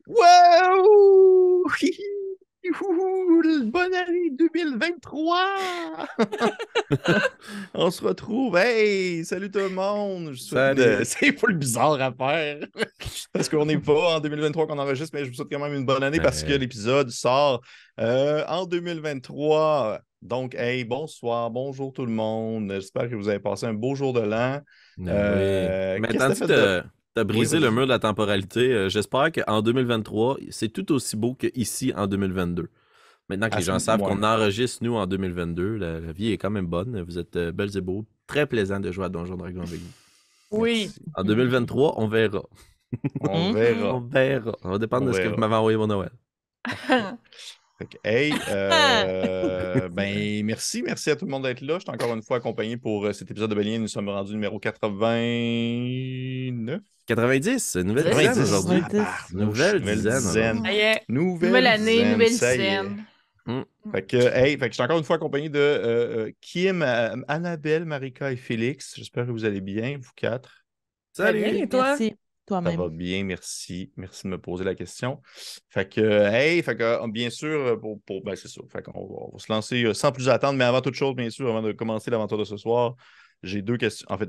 Wow! Bonne année 2023! On se retrouve. Hey, salut tout le monde! Je souhaite Salut. C'est pas le bizarre à faire. Parce qu'on n'est pas en 2023 qu'on enregistre, mais je vous souhaite quand même une bonne année parce que Ben, l'épisode sort en 2023. Donc, hey, bonsoir, bonjour tout le monde. J'espère que vous avez passé un beau jour de l'an. ben oui. Qu'est-ce Maintenant que que t'as fait de... t'as Oui, brisé le vas-y. mur de la temporalité, j'espère qu'en 2023, c'est tout aussi beau qu'ici en 2022. Maintenant que les gens savent Ouais. qu'on enregistre, nous, en 2022, la vie est quand même bonne. Vous êtes belles et beaux. Très plaisant de jouer à Donjon Dragon avec vous. Oui. Merci. En 2023, on verra. On Mhm. On verra. verra. Ça va dépendre On de ce que vous verra. m'avez envoyé pour Noël. Parfait. Fait que, hey, ben merci à tout le monde d'être là. Je suis encore une fois accompagné pour cet épisode de Bélier. Nous sommes rendus numéro 89. 90, nouvelle dizaine 90. 10. aujourd'hui. 10. Tabarnouche, Nouvelle nouvelle dizaine dizaine. aujourd'hui. Ça y est. Nouvelle Nouvelle année, dizaine, nouvelle ça y est. scène. Hmm. Fait que je suis encore une fois accompagné de Kim, Annabelle, Marika et Félix. J'espère que vous allez bien, vous quatre. Très bien, Salut! et toi? Ça Merci. va Toi-même. bien, merci. Merci de me poser la question. Fait que, hey, fait que, bien sûr, ben, c'est ça. Fait qu'on on va se lancer sans plus attendre, mais avant toute chose, bien sûr, avant de commencer l'aventure de ce soir, j'ai deux questions. En fait,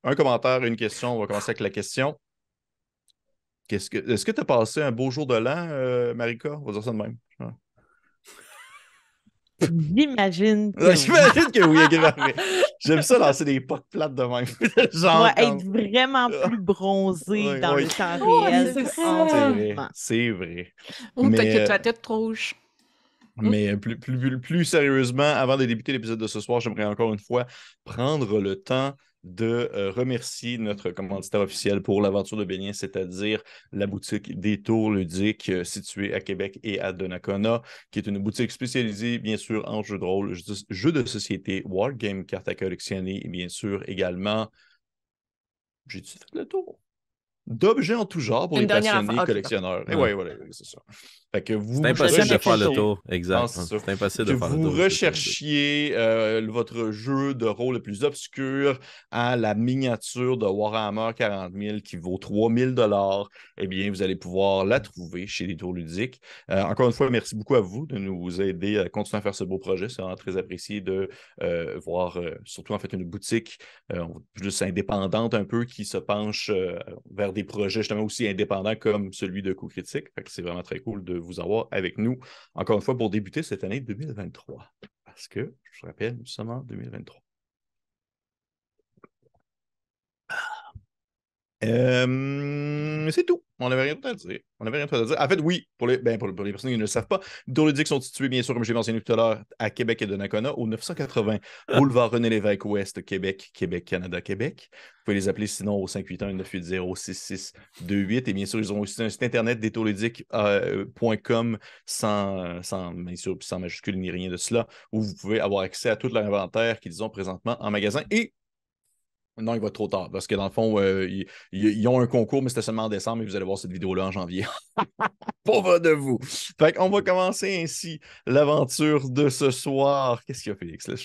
un commentaire et une question. On va commencer avec la question. Est-ce que tu as passé un beau jour de l'an, Marika? On va dire ça de même. Ouais. J'imagine Ouais, que oui. j'imagine que oui, ok, parfait. J'aime ça lancer des potes plates de même. Moi, Genre être comme. vraiment plus bronzé Oui, dans oui, le temps Ouais, réel c'est qu'en ce c'est ça. vrai. moment. C'est vrai. Ou peut-être que Mais tu as la tête rouge. Mais plus sérieusement, avant de débuter l'épisode de ce soir, j'aimerais encore une fois prendre le temps de remercier notre commanditaire officiel pour l'aventure de Bénin, c'est-à-dire la boutique des Tours Ludiques située à Québec et à Donnacona, qui est une boutique spécialisée, bien sûr, en jeux de rôle, jeux de société, wargame, cartes à collectionner et bien sûr également, j'ai-tu fait le tour? D'objets en tout genre pour Une les dernière passionnés affaire. Ok, parfait. collectionneurs. Et Ouais. ouais, voilà, c'est ça. Fait que C'est vous T'as impossible de jamais fait faire le le tour. recherchiez. tour. Non, Exact. c'est ça. C'est impossible Que de faire le vous tour de tour. recherchiez votre jeu de rôle le plus obscur à la miniature de Warhammer 40 000 qui vaut 3 000 $, eh bien, vous allez pouvoir la trouver chez les Tours Ludiques. Encore une fois, merci beaucoup à vous de nous aider à continuer à faire ce beau projet. C'est vraiment très apprécié de voir, surtout en fait, une boutique plus indépendante un peu qui se penche vers des projets justement aussi indépendants comme celui de Coup Critique. Fait que c'est vraiment très cool de vous avoir avec nous encore une fois pour débuter cette année 2023. Parce que, je vous rappelle, nous sommes en 2023. C'est tout. On n'avait rien d'autre à dire. On n'avait rien d'autre à dire. En fait, oui, pour les personnes qui ne le savent pas, les Tours Ludiques sont situés, bien sûr, comme j'ai mentionné tout à l'heure, à Québec et Donnacona, au 980 Boulevard René-Lévesque Ouest, Québec, Québec, Canada, Québec. Vous pouvez les appeler sinon au 581-980-6628. Et bien sûr, ils ont aussi un site internet détourludiques.com sans, bien sûr, sans majuscule ni rien de cela, où vous pouvez avoir accès à tout leur inventaire qu'ils ont présentement en magasin. Et non, il va être trop tard parce que dans le fond, ils ont un concours, mais c'était seulement en décembre et vous allez voir cette vidéo-là en janvier. Pauvre de vous. Fait qu'on va commencer ainsi l'aventure de ce soir. Qu'est-ce qu'il y a, Félix? Là,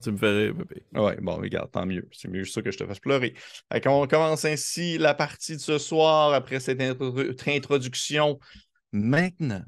Tu me fais rire, bébé. Ouais, bon, regarde, tant mieux. C'est mieux ça que je te fasse pleurer. Fait qu'on commence ainsi la partie de ce soir après cette introduction. Maintenant.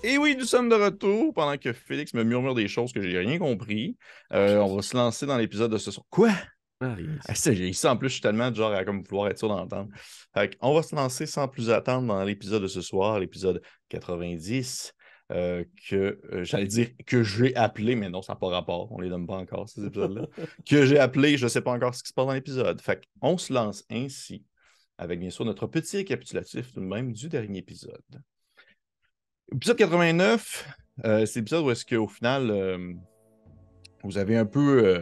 Et oui, nous sommes de retour pendant que Félix me murmure des choses que j'ai rien compris. On va se lancer dans l'épisode de ce soir. Quoi? Ah, rien. Ah, ça, j'ai ça en plus, je suis tellement du genre à comme vouloir être sûr d'entendre. On va se lancer sans plus attendre dans l'épisode de ce soir, l'épisode 90, j'allais dire que j'ai appelé, mais non, ça n'a pas rapport, on les donne pas encore, ces épisodes-là. Que j'ai appelé, je ne sais pas encore ce qui se passe dans l'épisode. On se lance ainsi, avec bien sûr notre petit récapitulatif tout de même du dernier épisode. Épisode 89, C'est l'épisode où est-ce qu'au final, vous avez un peu...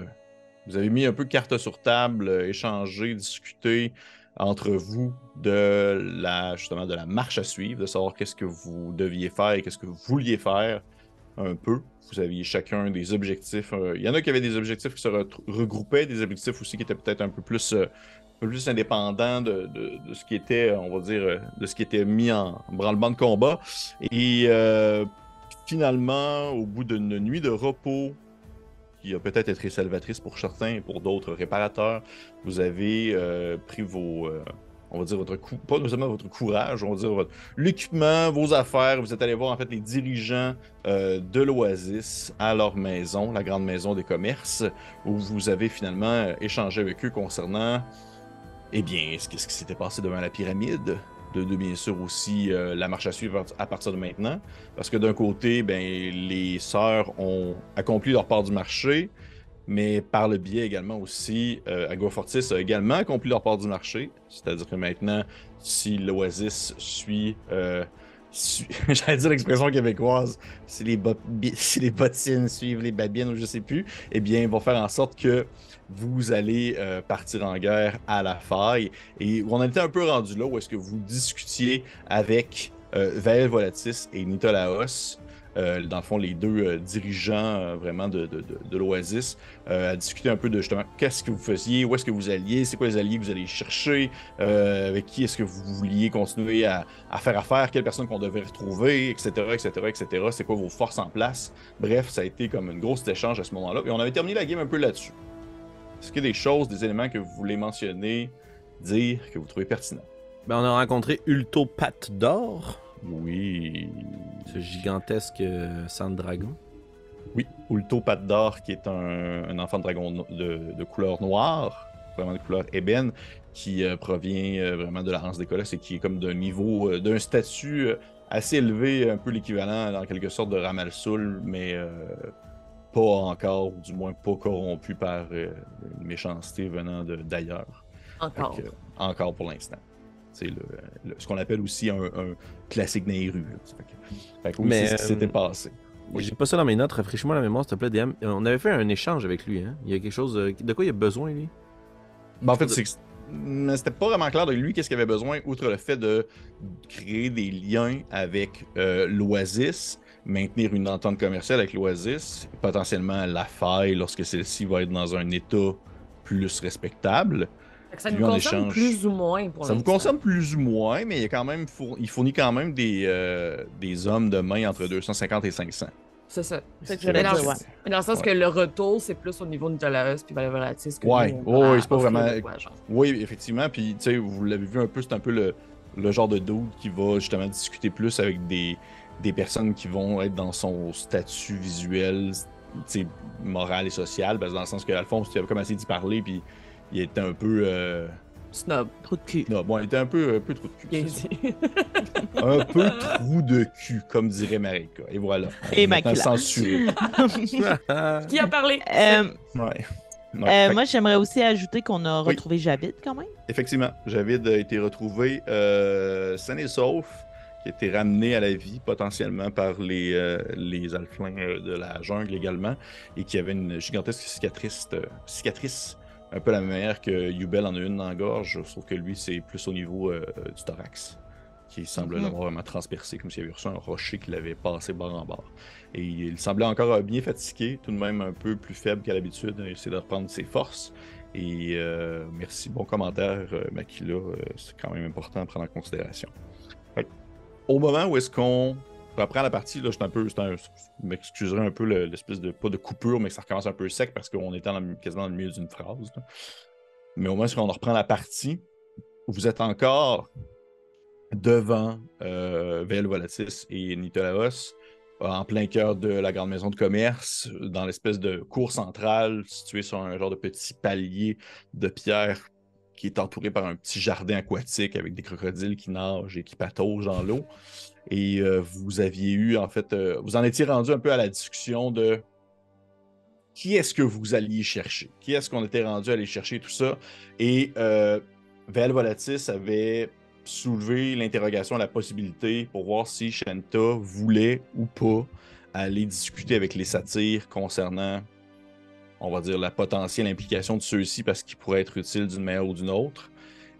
vous avez mis un peu carte sur table, échangé, discuté entre vous justement de la marche à suivre, de savoir qu'est-ce que vous deviez faire et qu'est-ce que vous vouliez faire un peu. Vous aviez chacun des objectifs. Il y en a qui avaient des objectifs qui se regroupaient, des objectifs aussi qui étaient peut-être un peu plus indépendants de ce qui était, on va dire, de ce qui était mis en branle-bas de combat. Et finalement, au bout d'une nuit de repos, qui a peut-être été salvatrice pour certains et pour d'autres réparateurs, vous avez pris on va dire pas seulement votre courage, on va dire l'équipement, vos affaires. Vous êtes allé voir en fait les dirigeants de l'Oasis à leur maison, la grande maison des commerces, où vous avez finalement échangé avec eux concernant, eh bien, qu'est-ce qui s'était passé devant la pyramide, de bien sûr aussi la marche à suivre à partir de maintenant. Parce que d'un côté, ben, les sœurs ont accompli leur part du marché, mais par le biais également aussi, Agua Fortis a également accompli leur part du marché. C'est-à-dire que maintenant, si l'Oasis j'allais dire l'expression québécoise, si les bottines suivent les babines ou je sais plus, eh bien, ils vont faire en sorte que vous allez partir en guerre à la faille. Et on était un peu rendu là où est-ce que vous discutiez avec Vael Volatis et Nitolaos, dans le fond, les deux dirigeants vraiment de l'Oasis, à discuter un peu de justement qu'est-ce que vous faisiez, où est-ce que vous alliez, c'est quoi les alliés que vous allez chercher, avec qui est-ce que vous vouliez continuer à faire affaire, quelle personne qu'on devait retrouver, etc., etc., etc., c'est quoi vos forces en place. Bref, ça a été comme une grosse échange à ce moment-là. Et on avait terminé la game un peu là-dessus. Est-ce qu'il y a des choses, des éléments que vous voulez mentionner, dire, que vous trouvez pertinents? Ben, on a rencontré Ulto Patte d'Or. Oui. Ce gigantesque sang de dragon. Oui, Ulto Patte d'Or, qui est un enfant de dragon de couleur noire, vraiment de couleur ébène, qui provient vraiment de la race des Colosses et qui est comme d'un niveau, d'un statut assez élevé, un peu l'équivalent en quelque sorte de Ramal-Sul, mais pas encore, ou du moins pas corrompu par une méchanceté venant d'ailleurs. Encore. Encore pour l'instant. C'est ce qu'on appelle aussi un classique dans les rues. Fait que oui, Mais, c'est ce qui s'était passé. Oui. J'ai pas ça dans mes notes, rafraîchis-moi la mémoire, s'il te plaît, DM. On avait fait un échange avec lui, hein? Il y a quelque chose. De quoi il a besoin, lui? Ben, en fait, c'était pas vraiment clair de lui qu'est-ce qu'il avait besoin, outre le fait de créer des liens avec l'Oasis, maintenir une entente commerciale avec l'Oasis, potentiellement la faille lorsque celle-ci va être dans un état plus respectable. Ça nous concerne plus ou moins pour l'instant. Ça vous concerne plus ou moins, mais il fournit quand même des hommes de main entre 250 et 500. C'est ça. Mais dans le sens que le retour, c'est plus au niveau de Nitolaos puis Valvolatis que oui, c'est pas vraiment. Oui, effectivement. Puis, tu sais, vous l'avez vu un peu, c'est un peu le genre de dude qui va justement discuter plus avec des personnes qui vont être dans son statut visuel, tu sais, moral et social. Parce que dans le sens que Alphonse, tu avais commencé d'y parler, puis il était un peu. Snob. Trou de cul. Non, bon, il était un peu trou de cul. Un peu trou de cul, comme dirait Marika. Et voilà. Et Makila. Censuré. Qui a parlé? Moi, j'aimerais aussi ajouter qu'on a retrouvé Javid quand même. Effectivement, Javid a été retrouvé sain et sauf, qui a été ramené à la vie potentiellement par les alflins de la jungle également, et qui avait une gigantesque cicatrice un peu la même manière que Yubel en a une dans la gorge, sauf que lui, c'est plus au niveau du thorax, qui semble l'avoir vraiment transpercé, comme s'il avait reçu un rocher qui l'avait passé bord en bord. Et il semblait encore bien fatigué, tout de même un peu plus faible qu'à l'habitude. Il essaie de reprendre ses forces. Et merci, bon commentaire, Makila. C'est quand même important à prendre en considération. Au moment où est-ce qu'on reprend la partie, là, je m'excuserai un peu l'espèce de, pas de coupure, mais ça recommence un peu sec parce qu'on était quasiment dans le milieu d'une phrase. Là. Mais au moment où on reprend la partie, vous êtes encore devant Vael Volatis et Nitolaos, en plein cœur de la grande maison de commerce, dans l'espèce de cour centrale située sur un genre de petit palier de pierre qui est entouré par un petit jardin aquatique avec des crocodiles qui nagent et qui pataugent dans l'eau. Et vous aviez eu, en fait, vous en étiez rendu un peu à la discussion de qui est-ce que vous alliez chercher? Qui est-ce qu'on était rendu à aller chercher, tout ça? Et Vael Volatis avait soulevé l'interrogation, la possibilité pour voir si Shanta voulait ou pas aller discuter avec les satyres concernant, on va dire, la potentielle implication de ceux-ci parce qu'ils pourraient être utiles d'une manière ou d'une autre.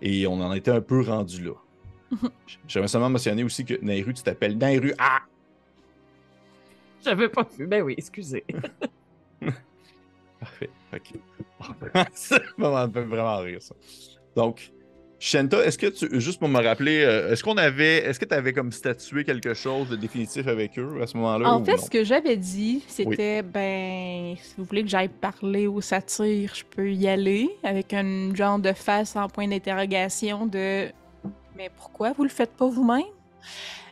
Et on en était un peu rendu là. J'aimerais seulement mentionner aussi que Nairu, tu t'appelles Nairu. Ah! J'avais pas vu. Ben oui, excusez. Parfait. OK. Ça me fait vraiment rire, ça. Donc, Shenta, est-ce que tu, juste pour me rappeler, est-ce que tu avais comme statué quelque chose de définitif avec eux à ce moment-là? En ou fait, non? ce que j'avais dit, c'était, si vous voulez que j'aille parler aux satyres, je peux y aller, avec un genre de face en point d'interrogation de « Mais pourquoi vous le faites pas vous-même? »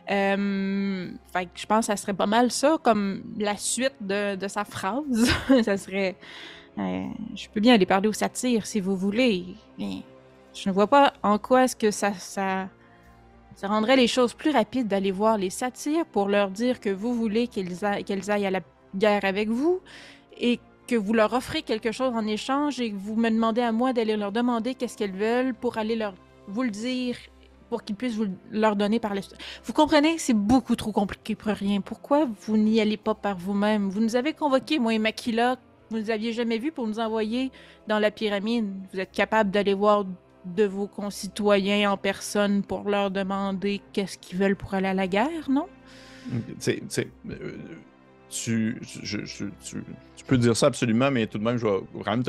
Fait que je pense que ça serait pas mal ça, comme la suite de sa phrase. Ça serait je peux bien aller parler aux satyres si vous voulez, mais je ne vois pas en quoi est-ce que ça rendrait les choses plus rapides d'aller voir les satyres pour leur dire que vous voulez qu'elles aillent à la guerre avec vous et que vous leur offrez quelque chose en échange et que vous me demandez à moi d'aller leur demander qu'est-ce qu'elles veulent pour aller vous le dire pour qu'ils puissent leur donner par la suite. Vous comprenez? C'est beaucoup trop compliqué pour rien. Pourquoi vous n'y allez pas par vous-même? Vous nous avez convoqués, moi et Makila, vous ne nous aviez jamais vus pour nous envoyer dans la pyramide. Vous êtes capable d'aller voir de vos concitoyens en personne pour leur demander qu'est-ce qu'ils veulent pour aller à la guerre, non? Tu peux dire ça absolument, mais tout de même, je vais vraiment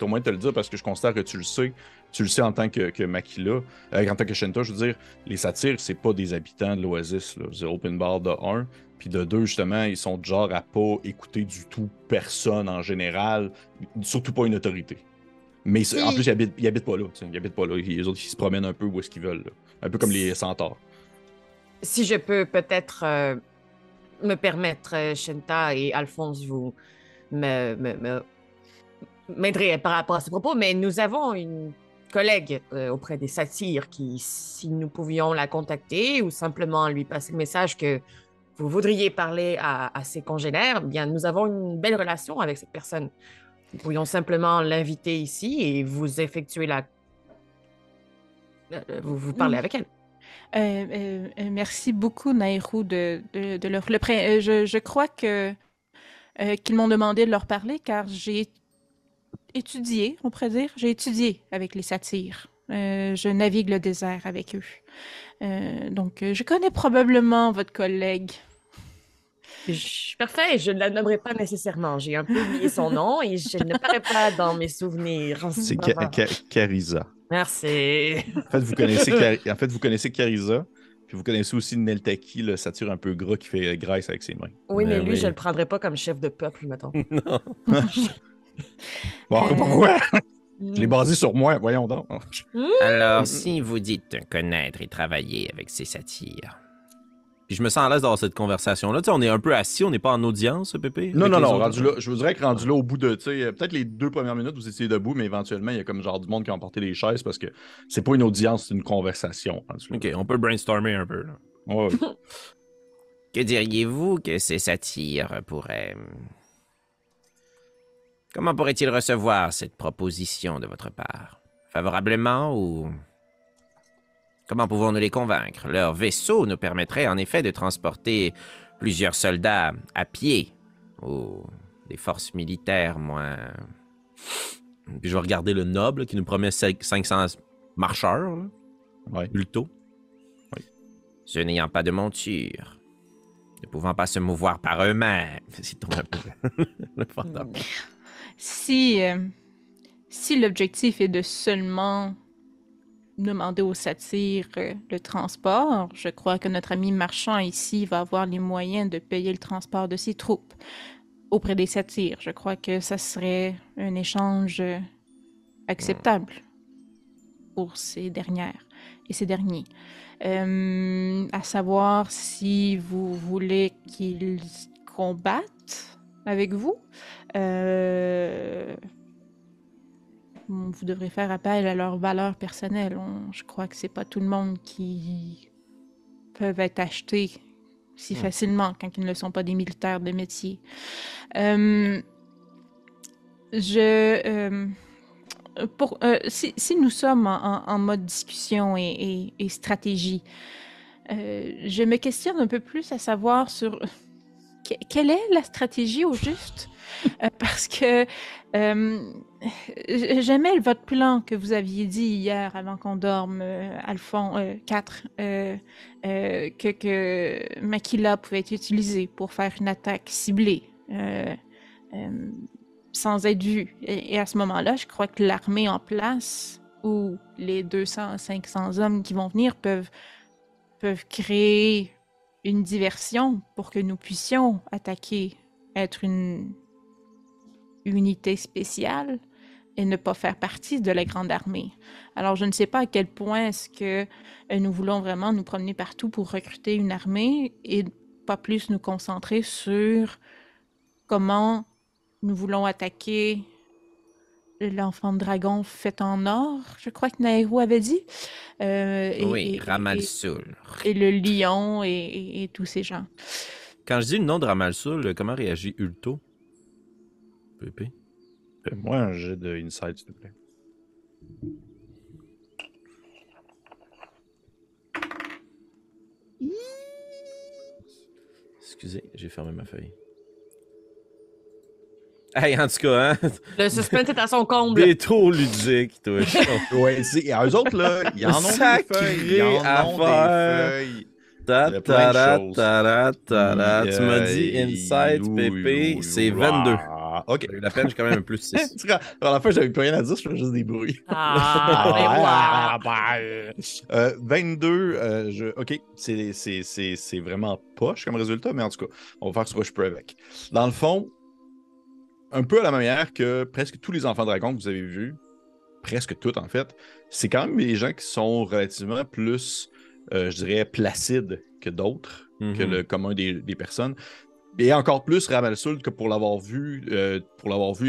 au moins te le dire parce que je considère que tu le sais. Tu le sais en tant que Makila, en tant que Shenta, je veux dire, les satyres, c'est pas des habitants de l'Oasis. Là. C'est open bar de 1, puis de 2, justement, ils sont du genre à pas écouter du tout personne en général, surtout pas une autorité. Mais en plus, ils habitent pas là. Ils habitent pas là. Les autres, ils se promènent un peu où est-ce qu'ils veulent. Là. Un peu comme les centaures. Si je peux peut-être me permettre, Shenta et Alphonse, vous m'aiderez par rapport à ce propos, mais nous avons une collègue auprès des satyres qui, si nous pouvions la contacter ou simplement lui passer le message que vous voudriez parler à ses congénères, bien, nous avons une belle relation avec cette personne. Nous pourrions simplement l'inviter ici et vous effectuer vous parlez avec elle. Merci beaucoup, Nairou, de leur... je crois que qu'ils m'ont demandé de leur parler car j'ai étudié, on pourrait dire, j'ai étudié avec les satyres. Je navigue le désert avec eux. Donc, je connais probablement votre collègue. Parfait, je ne la nommerai pas nécessairement. J'ai un peu oublié son nom et je ne paraît pas dans mes souvenirs. C'est Carissa. Merci. En fait, vous connaissez Carissa, puis vous connaissez aussi Neltaki, le satyre un peu gras qui fait graisse avec ses mains. Oui, mais lui, je le prendrais pas comme chef de peuple, mettons. Non. Bon, pourquoi? Je l'ai basé sur moi, voyons donc. Alors, si vous dites connaître et travailler avec ces satyres... Puis je me sens à l'aise d'avoir cette conversation-là. Tu sais, on est un peu assis, on n'est pas en audience, Pépé? Non, rendu là, je vous dirais que rendu là, au bout de, tu sais, peut-être les 2 premières minutes, vous étiez debout, mais éventuellement, il y a comme genre du monde qui a emporté les chaises parce que c'est pas une audience, c'est une conversation. OK, on peut brainstormer un peu, là. Ouais. Que diriez-vous que ces satyres pourraient... Comment pourraient-ils recevoir cette proposition de votre part? Favorablement ou... Comment pouvons-nous les convaincre? Leur vaisseau nous permettrait en effet de transporter plusieurs soldats à pied ou des forces militaires moins... Puis je vais regarder le noble qui nous promet 500 marcheurs, là. Ouais. Plutôt. Oui. Ceux n'ayant pas de monture, ne pouvant pas se mouvoir par eux-mêmes. C'est un peu le fantôme. Si l'objectif est de seulement demander aux satyres le transport, je crois que notre ami marchand ici va avoir les moyens de payer le transport de ses troupes auprès des satyres. Je crois que ça serait un échange acceptable pour ces dernières et ces derniers. À savoir si vous voulez qu'ils combattent avec vous, vous devrez faire appel à leurs valeurs personnelles. Je crois que c'est pas tout le monde qui peuvent être achetés si facilement quand ils ne sont pas des militaires de métier. Si nous sommes en mode discussion et stratégie, je me questionne un peu plus à savoir sur quelle est la stratégie au juste? Parce que j'aimais votre plan que vous aviez dit hier avant qu'on dorme, Alphonse 4, que Makila pouvait être utilisée pour faire une attaque ciblée sans être vue. Et à ce moment-là, je crois que l'armée en place ou les 200, 500 hommes qui vont venir peuvent créer une diversion pour que nous puissions attaquer, être une unité spéciale et ne pas faire partie de la grande armée. Alors, je ne sais pas à quel point est-ce que nous voulons vraiment nous promener partout pour recruter une armée et pas plus nous concentrer sur comment nous voulons attaquer l'enfant de dragon fait en or, je crois que Nairo avait dit. Oui, Ramal-Sul. Et le lion et tous ces gens. Quand je dis le nom de Ramal-Sul, comment réagit Ulto? Pépé? Fais-moi un jet de insight, s'il te plaît. Excusez, j'ai fermé ma feuille. Hey, en tout cas, hein? Le suspense est à son comble. Des tours ludiques, toi. Ouais, eux autres, là, ils en ont Sacré des feuilles. Ils en ont affaire. des feuilles. Ta-ta-ra, ta-ra. Tu m'as dit Insight, Pépé, c'est 22. Ok. J'ai eu la peine, j'ai quand même un plus 6. À la fin, j'avais plus rien à dire, je fais juste des bruits. Ah, mais voilà. 22, ok, c'est vraiment poche comme résultat, mais en tout cas, on va faire ce que je peux avec. Dans le fond, un peu à la manière que presque tous les enfants dragons que vous avez vus, presque tous en fait, c'est quand même des gens qui sont relativement plus, je dirais, placides que d'autres, que le commun des personnes. Et encore plus Ramal-Sul que pour l'avoir vu, et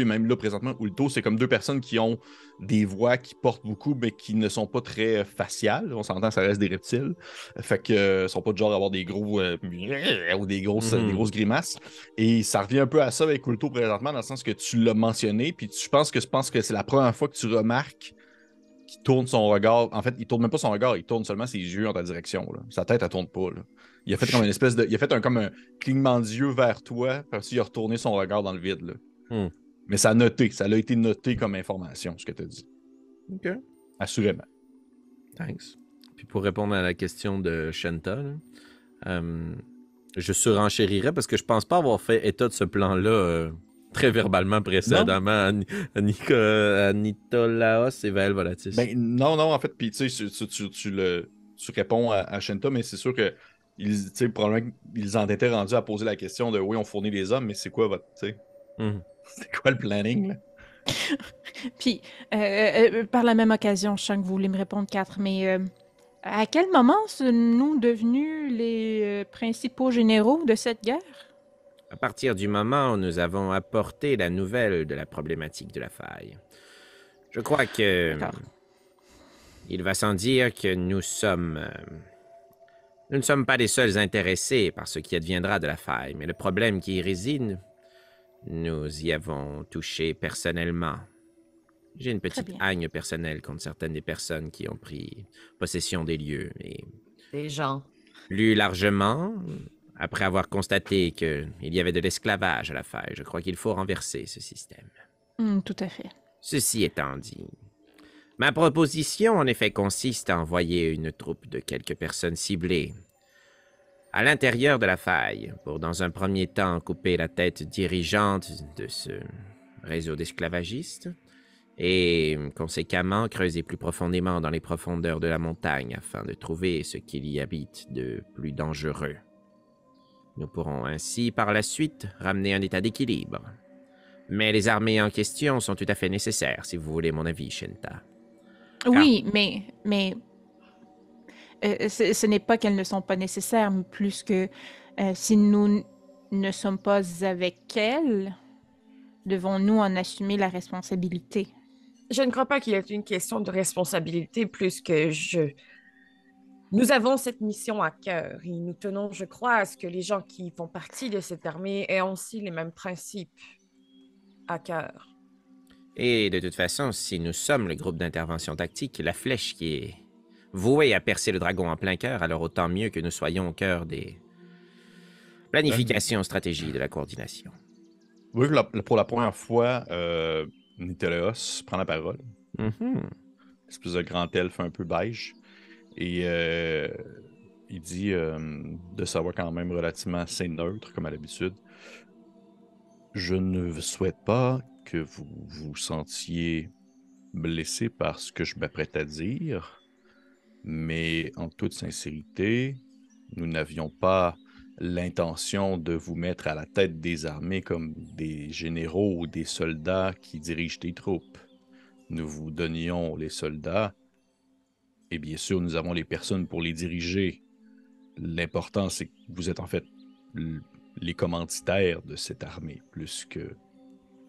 même là présentement, Ulto, c'est comme deux personnes qui ont des voix qui portent beaucoup, mais qui ne sont pas très faciales. On s'entend, ça reste des reptiles. Fait que sont pas de genre à avoir des gros ou des grosses grimaces. Et ça revient un peu à ça avec Ulto présentement, dans le sens que tu l'as mentionné, puis je pense que c'est la première fois que tu remarques qu'il tourne son regard. En fait, il tourne même pas son regard, il tourne seulement ses yeux en ta direction. Là. Sa tête, elle tourne pas. Là. Il a fait comme une espèce de. Il a fait comme un clignement d'yeux vers toi, parce qu'il a retourné son regard dans le vide. Là. Mais ça a été noté comme information, ce que tu as dit. OK. Assurément. Thanks. Puis pour répondre à la question de Shenta, je surenchérirais parce que je pense pas avoir fait état de ce plan-là très verbalement précédemment à Nitolaos et Vael Volatis. Ben, non, en fait, puis tu sais, tu réponds à Shenta, mais c'est sûr que probablement qu'ils en étaient rendus à poser la question de oui, on fournit des hommes, mais c'est quoi votre. C'est quoi le planning, là? Puis, par la même occasion, je sens que vous voulez me répondre 4, mais à quel moment sommes-nous devenus les principaux généraux de cette guerre? À partir du moment où nous avons apporté la nouvelle de la problématique de la faille. Je crois que il va sans dire que nous ne sommes pas les seuls intéressés par ce qui adviendra de la faille, mais le problème qui y réside, nous y avons touché personnellement. J'ai une petite haine personnelle contre certaines des personnes qui ont pris possession des lieux. Et des gens. Plus largement, après avoir constaté qu'il y avait de l'esclavage à la faille, je crois qu'il faut renverser ce système. Tout à fait. Ceci étant dit, ma proposition en effet consiste à envoyer une troupe de quelques personnes ciblées à l'intérieur de la faille pour, dans un premier temps, couper la tête dirigeante de ce réseau d'esclavagistes et, conséquemment, creuser plus profondément dans les profondeurs de la montagne afin de trouver ce qu'il y habite de plus dangereux. Nous pourrons ainsi, par la suite, ramener un état d'équilibre. Mais les armées en question sont tout à fait nécessaires, si vous voulez mon avis, Shenta. Oui, mais ce n'est pas qu'elles ne sont pas nécessaires, mais plus que si nous ne sommes pas avec elles, devons-nous en assumer la responsabilité? Je ne crois pas qu'il y ait une question de responsabilité plus que Nous avons cette mission à cœur et nous tenons, je crois, à ce que les gens qui font partie de cette armée aient aussi les mêmes principes à cœur. Et de toute façon, si nous sommes le groupe d'intervention tactique, la flèche qui est vouée à percer le dragon en plein cœur, alors autant mieux que nous soyons au cœur des Planification, stratégie, de la coordination. Oui, pour la première fois, Niteleos prend la parole. Espèce de grand elfe un peu beige. Et il dit de savoir quand même relativement assez neutre, comme à l'habitude. Je ne souhaite pas que vous vous sentiez blessé par ce que je m'apprête à dire, mais en toute sincérité, nous n'avions pas l'intention de vous mettre à la tête des armées comme des généraux ou des soldats qui dirigent des troupes. Nous vous donnions les soldats, et bien sûr, nous avons les personnes pour les diriger. L'important, c'est que vous êtes en fait les commanditaires de cette armée, plus que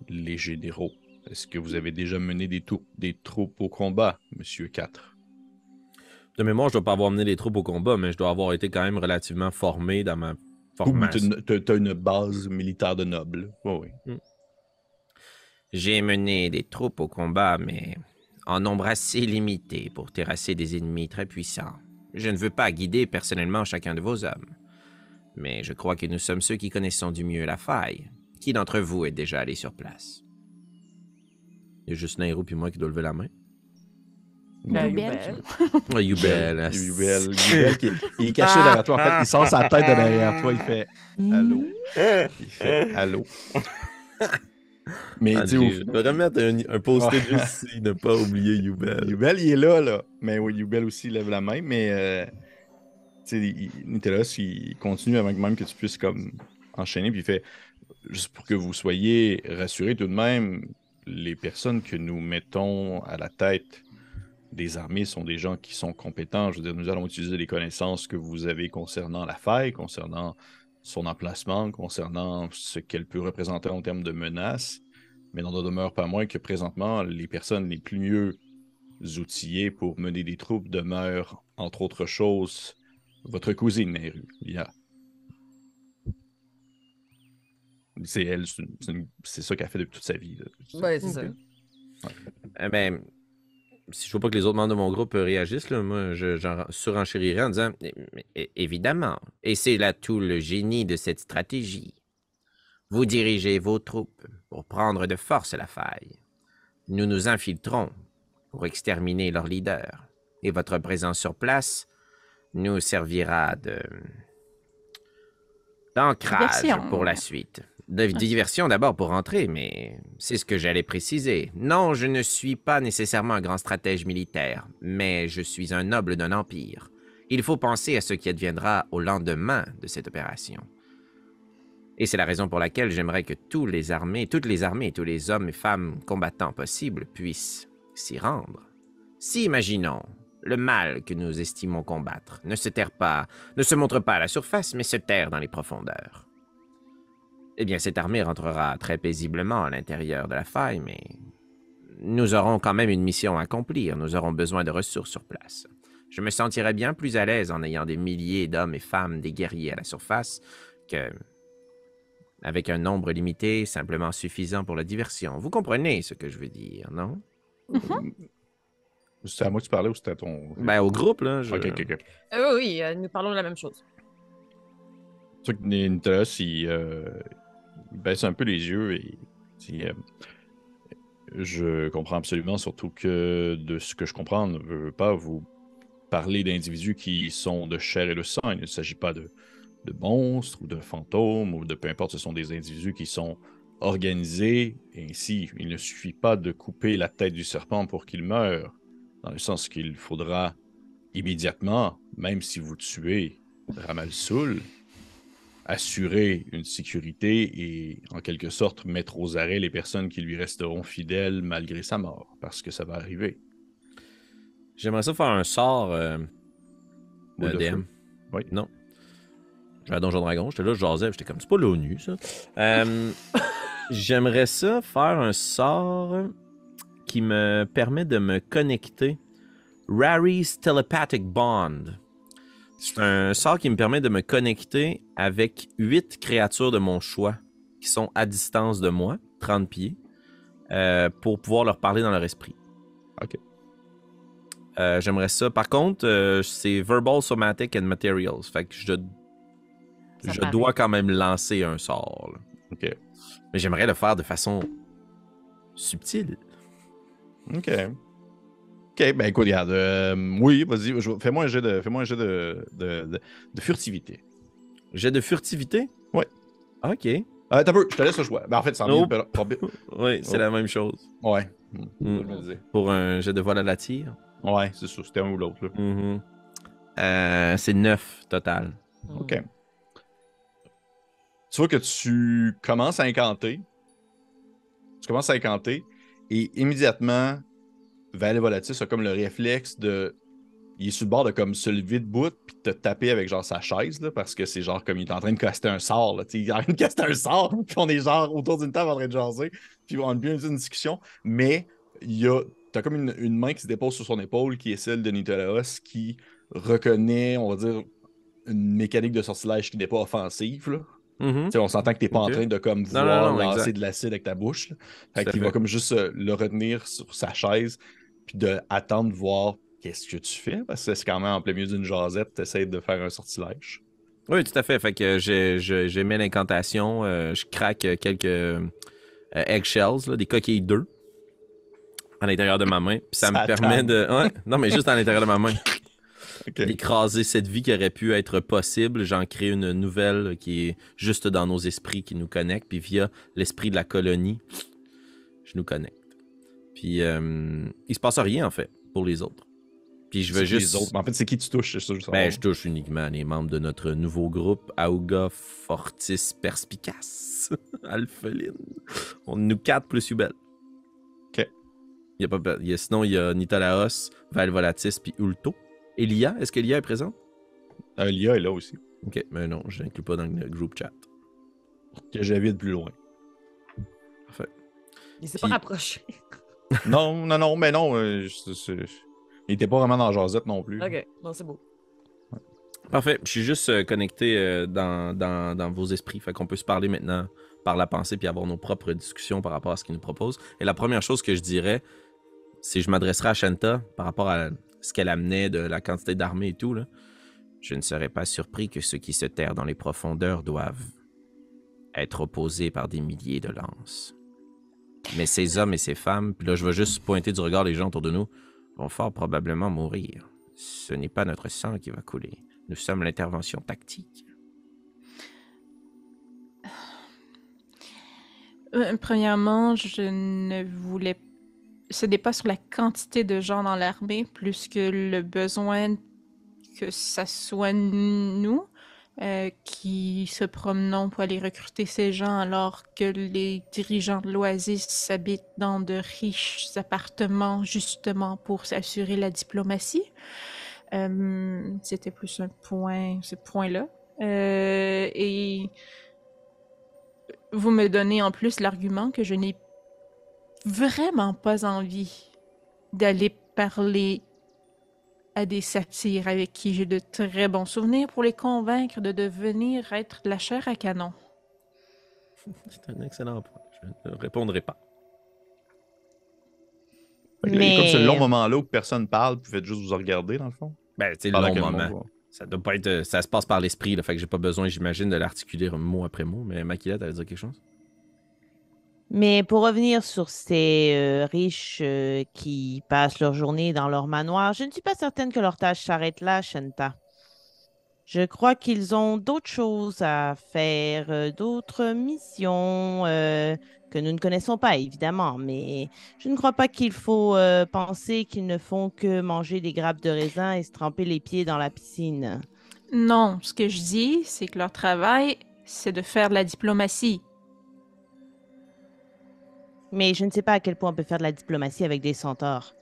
les généraux. Est-ce que vous avez déjà mené des troupes au combat, Monsieur 4? De mémoire, je dois pas avoir mené des troupes au combat, mais je dois avoir été quand même relativement formé dans ma formation. Oui, t'as une base militaire de nobles. Oui. J'ai mené des troupes au combat, mais en nombre assez limité pour terrasser des ennemis très puissants. Je ne veux pas guider personnellement chacun de vos hommes, mais je crois que nous sommes ceux qui connaissons du mieux la faille. Qui d'entre vous est déjà allé sur place? Il y a juste Nairo puis moi qui doit lever la main. Youbel. Youbel. Youbel il est caché derrière toi. En fait, il sort sa tête de derrière toi. Il fait allô. Il fait allô. Mais tu sais, je vais remettre un post-it juste ici, ne pas oublier Youbel. Youbel, il est là. Mais oui, Youbel aussi lève la main. Mais tu sais, Niteleos, il continue avant même que tu puisses comme enchaîner. Puis il fait juste pour que vous soyez rassurés tout de même, les personnes que nous mettons à la tête des armées sont des gens qui sont compétents. Je veux dire, nous allons utiliser les connaissances que vous avez concernant la faille, concernant son emplacement, concernant ce qu'elle peut représenter en termes de menaces. Mais n'en demeure pas moins que présentement, les personnes les plus mieux outillées pour mener des troupes demeurent, entre autres choses, votre cousine, Nehru, Lia. C'est elle, c'est ça qu'elle fait depuis toute sa vie. Oui, c'est ça. Eh ben, si je veux pas que les autres membres de mon groupe réagissent, là, moi, j'en surenchérirais en disant évidemment. Et c'est là tout le génie de cette stratégie. Vous dirigez vos troupes pour prendre de force la faille. Nous nous infiltrons pour exterminer leur leader. Et votre présence sur place nous servira d'ancrage pour la suite. De diversion d'abord pour entrer, mais c'est ce que j'allais préciser. Non, je ne suis pas nécessairement un grand stratège militaire, mais je suis un noble d'un empire. Il faut penser à ce qui adviendra au lendemain de cette opération. Et c'est la raison pour laquelle j'aimerais que toutes les armées, tous les hommes et femmes combattants possibles puissent s'y rendre. Si, imaginons, le mal que nous estimons combattre ne se montre pas à la surface, mais se terre dans les profondeurs. Eh bien, cette armée rentrera très paisiblement à l'intérieur de la faille, mais nous aurons quand même une mission à accomplir. Nous aurons besoin de ressources sur place. Je me sentirais bien plus à l'aise en ayant des milliers d'hommes et femmes, des guerriers à la surface, que avec un nombre limité, simplement suffisant pour la diversion. Vous comprenez ce que je veux dire, non? C'était à moi que tu parlais ou c'était à ton... Ben, au groupe, là. Ok. Oui, nous parlons de la même chose. C'est sûr que Niteleos, il baisse un peu les yeux et dit je comprends absolument, surtout que de ce que je comprends, ne veut pas vous parler d'individus qui sont de chair et de sang. Il ne s'agit pas de monstres ou de fantômes ou de peu importe, ce sont des individus qui sont organisés. Et ainsi, il ne suffit pas de couper la tête du serpent pour qu'il meure, dans le sens qu'il faudra immédiatement, même si vous tuez Ramal-Soul, assurer une sécurité et, en quelque sorte, mettre aux arrêts les personnes qui lui resteront fidèles malgré sa mort, parce que ça va arriver. J'aimerais ça faire un sort de DM. Oui. Non. J'ai à Donjon Dragon, j'étais là, je jasais, j'étais comme, c'est pas l'ONU, ça. J'aimerais ça faire un sort qui me permet de me connecter. Rary's Telepathic Bond. C'est un sort qui me permet de me connecter avec 8 créatures de mon choix qui sont à distance de moi, 30 pieds, pour pouvoir leur parler dans leur esprit. OK. J'aimerais ça. Par contre, c'est Verbal, Somatic and Materials. Fait que Ça Je paraît. dois quand même lancer un sort. Là. OK. Mais j'aimerais le faire de façon subtile. OK. OK, ben écoute, regarde. Oui, vas-y, fais-moi un jet de furtivité. Jet de furtivité? Ouais. OK. T'as peu, je te laisse le choix. Ben, en fait, 100 000 Oui, c'est la même chose. Ouais. Mm. Je me disais. Pour un jet de vol à la tire. Ouais, c'est ça. C'était un ou l'autre. Là. C'est 9 total. OK. Tu vois que tu commences à incanter. Tu commences à incanter. Et immédiatement, Valet Volatis a comme le réflexe de. Il est sur le bord de comme se lever debout puis te taper avec genre sa chaise là, parce que c'est genre comme il est en train de caster un sort. Là, il est en train de caster un sort, puis on est genre autour d'une table en train de jaser, puis on a bien une discussion. Mais t'as comme une main qui se dépose sur son épaule qui est celle de Nitolaos qui reconnaît, on va dire, une mécanique de sortilège qui n'est pas offensive. Là. On s'entend que t'es pas en train de comme vouloir lancer exact. de l'acide avec ta bouche. Là. Fait Tout à qu'il fait. va comme juste le retenir sur sa chaise puis d'attendre de voir qu'est-ce que tu fais. Parce que c'est quand même en plein milieu d'une jasette, t'essaies de faire un sortilège. Oui, tout à fait. Fait que j'ai mis l'incantation, je craque quelques eggshells, là, des coquilles d'œufs à l'intérieur de ma main. Puis ça me permet de... Ouais, non, mais juste à l'intérieur de ma main. Okay. D'écraser cette vie qui aurait pu être possible. J'en crée une nouvelle qui est juste dans nos esprits qui nous connecte. Puis via l'esprit de la colonie, je nous connecte. Puis il se passe rien, en fait, pour les autres. Puis je veux juste... Les autres. Mais en fait, c'est qui tu touches? C'est ça, je touche uniquement les membres de notre nouveau groupe, Auga Fortis Perspicace. Alpheline. On nous 4 plus Ubel. OK. Sinon, il y a Nitolaos, Valvolatis, puis Ulto. Elia, est-ce qu'Elia est présente? Lia est là aussi. Ok, mais non, je n'inclus pas dans le group chat. Que j'invite plus loin. Parfait. Il s'est pas rapproché. non, mais non. Il était pas vraiment dans la jasette non plus. Ok, non, c'est beau. Ouais. Parfait, je suis juste connecté dans vos esprits. Fait qu'on peut se parler maintenant par la pensée puis avoir nos propres discussions par rapport à ce qu'il nous propose. Et la première chose que je dirais, c'est que je m'adresserai à Shanta par rapport à ce qu'elle amenait de la quantité d'armée et tout. Là. Je ne serais pas surpris que ceux qui se terrent dans les profondeurs doivent être opposés par des milliers de lances. Mais ces hommes et ces femmes, puis là je vais juste pointer du regard les gens autour de nous, vont fort probablement mourir. Ce n'est pas notre sang qui va couler. Nous sommes l'intervention tactique. Premièrement, je ne voulais... Ce n'est pas sur la quantité de gens dans l'armée, plus que le besoin que ça soit nous qui se promenons pour aller recruter ces gens, alors que les dirigeants de l'Oasis habitent dans de riches appartements, justement pour s'assurer la diplomatie. C'était plus ce point-là. Et vous me donnez en plus l'argument que je n'ai vraiment pas envie d'aller parler à des satyres avec qui j'ai de très bons souvenirs pour les convaincre de devenir être de la chair à canon. C'est un excellent point. Je ne répondrai pas. Mais... Comme ce long moment-là où personne parle, vous faites juste vous regarder, dans le fond? Ben, tu sais, le long moment. Ça doit pas être... Ça se passe par l'esprit, là, fait que j'ai pas besoin, j'imagine, de l'articuler mot après mot. Mais Makila, t'allais dire quelque chose? Mais pour revenir sur ces riches qui passent leur journée dans leur manoir, je ne suis pas certaine que leur tâche s'arrête là, Shanta. Je crois qu'ils ont d'autres choses à faire, d'autres missions que nous ne connaissons pas, évidemment. Mais je ne crois pas qu'il faut penser qu'ils ne font que manger des grappes de raisin et se tremper les pieds dans la piscine. Non, ce que je dis, c'est que leur travail, c'est de faire de la diplomatie. Mais je ne sais pas à quel point on peut faire de la diplomatie avec des centaures.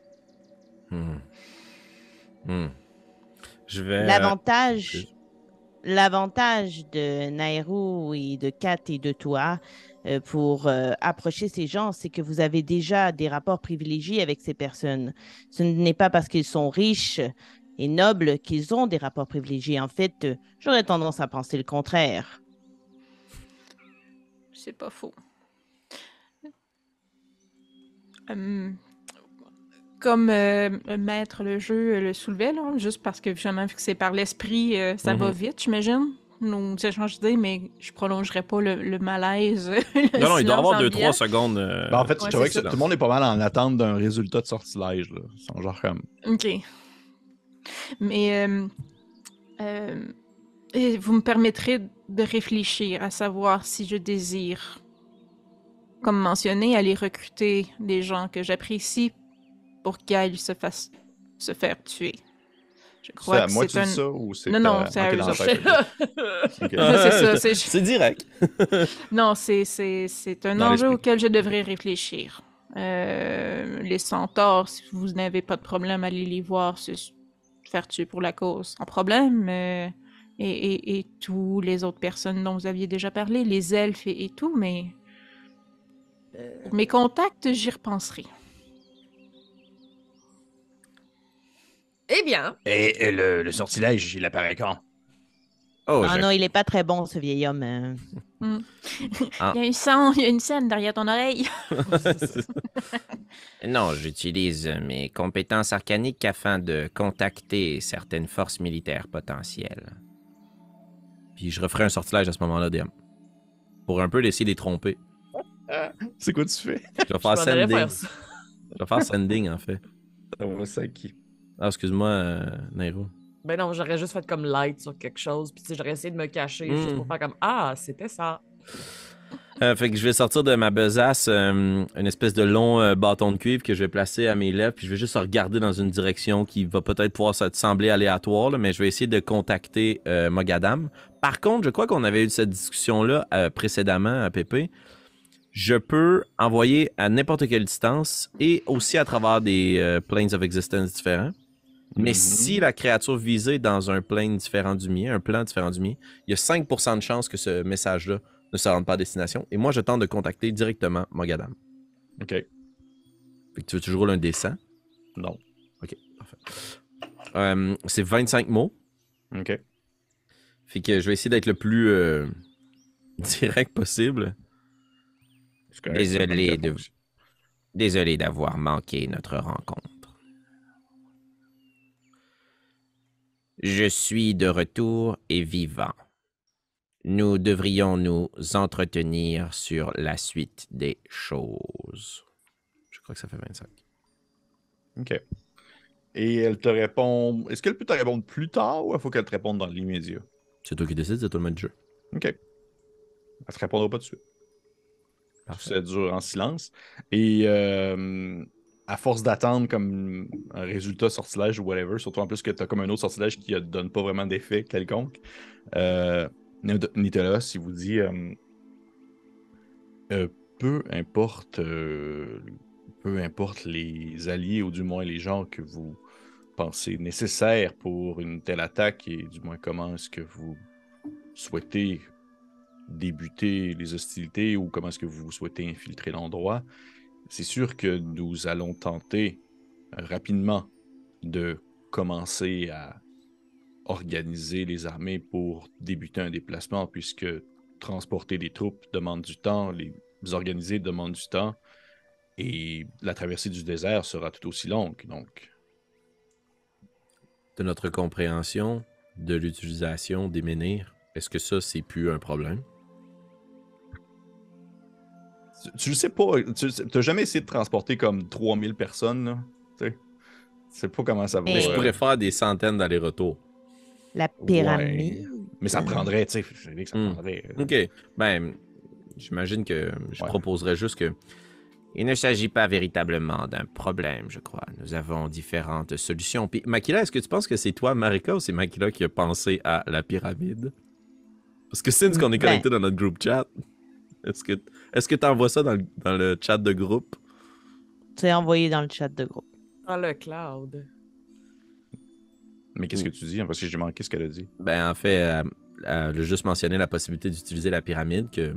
Je vais... L'avantage de Nairo et de Kat et de toi pour approcher ces gens, c'est que vous avez déjà des rapports privilégiés avec ces personnes. Ce n'est pas parce qu'ils sont riches et nobles qu'ils ont des rapports privilégiés. En fait, j'aurais tendance à penser le contraire. C'est pas faux. Comme maître le jeu le soulevait, là, juste parce que justement, vu que c'est par l'esprit, ça va vite, j'imagine. nos échanges d'idées, mais je prolongerai pas le malaise. Non, il doit y avoir silence 2-3 secondes. Ben, en fait, ouais, je trouvais c'est que ça. tout le monde est pas mal en attente d'un résultat de sortilège. Là. Ils sont genre comme. Ok. Mais et vous me permettrez de réfléchir à savoir si je désire, comme mentionné, aller recruter des gens que j'apprécie pour qu'ils se faire tuer. Je C'est crois à que moi que c'est tu dis un... ça ou c'est. Non, Ok, c'est à eux dans la autres. tête. Ok. C'est ça, c'est- C'est direct. Non, c'est un Dans enjeu l'esprit. auquel je devrais réfléchir. Les centaures, si vous n'avez pas de problème à aller les voir se faire tuer pour la cause, sans problème. Et tous les autres personnes dont vous aviez déjà parlé, les elfes et tout, mais pour mes contacts, j'y repenserai. Eh bien, Et le sortilège, il apparaît quand? Oh, Ah non, il est pas très bon, ce vieil homme. Ah. Il y a une scène derrière ton oreille. Non, j'utilise mes compétences arcaniques afin de contacter certaines forces militaires potentielles. Puis je referai un sortilège à ce moment-là, DM. Pour un peu essayer de les tromper. C'est quoi tu fais? Je vais je m'en faire allais sending. faire ça. Je vais faire sending, en fait. Ça va, ça qui? Ah, excuse-moi, Nairo. Ben non, j'aurais juste fait comme light sur quelque chose, puis tu sais, j'aurais essayé de me cacher juste pour faire comme ah, c'était ça. Fait que je vais sortir de ma besace une espèce de long bâton de cuivre que je vais placer à mes lèvres, puis je vais juste regarder dans une direction qui va peut-être pouvoir te sembler aléatoire, là, mais je vais essayer de contacter Mogadam. Par contre, je crois qu'on avait eu cette discussion-là précédemment à Pépé. Je peux envoyer à n'importe quelle distance et aussi à travers des planes of existence différents. Mais si la créature visée est dans un plane différent du mien, un plan différent du mien, il y a 5% de chance que ce message-là ne se rende pas à destination. Et moi, je tente de contacter directement Mogadam. Ok. Fait que tu veux toujours rouler un D100? Non. Ok, parfait. C'est 25 mots. Ok. Fait que je vais essayer d'être le plus direct possible. C'est correct, Désolé d'avoir manqué notre rencontre. Je suis de retour et vivant. Nous devrions nous entretenir sur la suite des choses. Je crois que ça fait 25. Ok. Et elle te répond. Est-ce qu'elle peut te répondre plus tard ou il faut qu'elle te réponde dans l'immédiat? C'est toi qui décides, c'est toi le maître du jeu. Ok. Elle te répondra pas tout de suite. Ça dure en silence. Et à force d'attendre comme un résultat sortilège ou whatever, surtout en plus que tu as comme un autre sortilège qui ne donne pas vraiment d'effet quelconque, Nicolas, il vous dit peu importe les alliés ou du moins les gens que vous pensez nécessaires pour une telle attaque et du moins comment est-ce que vous souhaitez débuter les hostilités ou comment est-ce que vous souhaitez infiltrer l'endroit, c'est sûr que nous allons tenter rapidement de commencer à organiser les armées pour débuter un déplacement puisque transporter des troupes demande du temps, les organiser demande du temps et la traversée du désert sera tout aussi longue. Donc, De notre compréhension de l'utilisation des menhirs, est-ce que ça, c'est plus un problème? tu le sais pas, tu n'as jamais essayé de transporter comme 3000 personnes, là, tu sais pas comment ça va. Mais je pourrais faire des centaines d'allers-retours. La pyramide. Ouais. Mais ça prendrait, tu sais, je dis que ça Hmm. prendrait. OK. Ben, j'imagine que je Ouais. proposerais juste que... Il ne s'agit pas véritablement d'un problème, je crois. Nous avons différentes solutions. Puis, Makila, est-ce que tu penses que c'est toi, Marika, ou c'est Makila qui a pensé à la pyramide? Parce que since qu'on est connecté dans notre groupe chat, est-ce que tu envoies ça dans le chat de groupe? C'est envoyé dans le chat de groupe. Dans le cloud. Mais qu'est-ce que tu dis? Parce que j'ai manqué ce qu'elle a dit. Ben, en fait, elle a juste mentionné la possibilité d'utiliser la pyramide que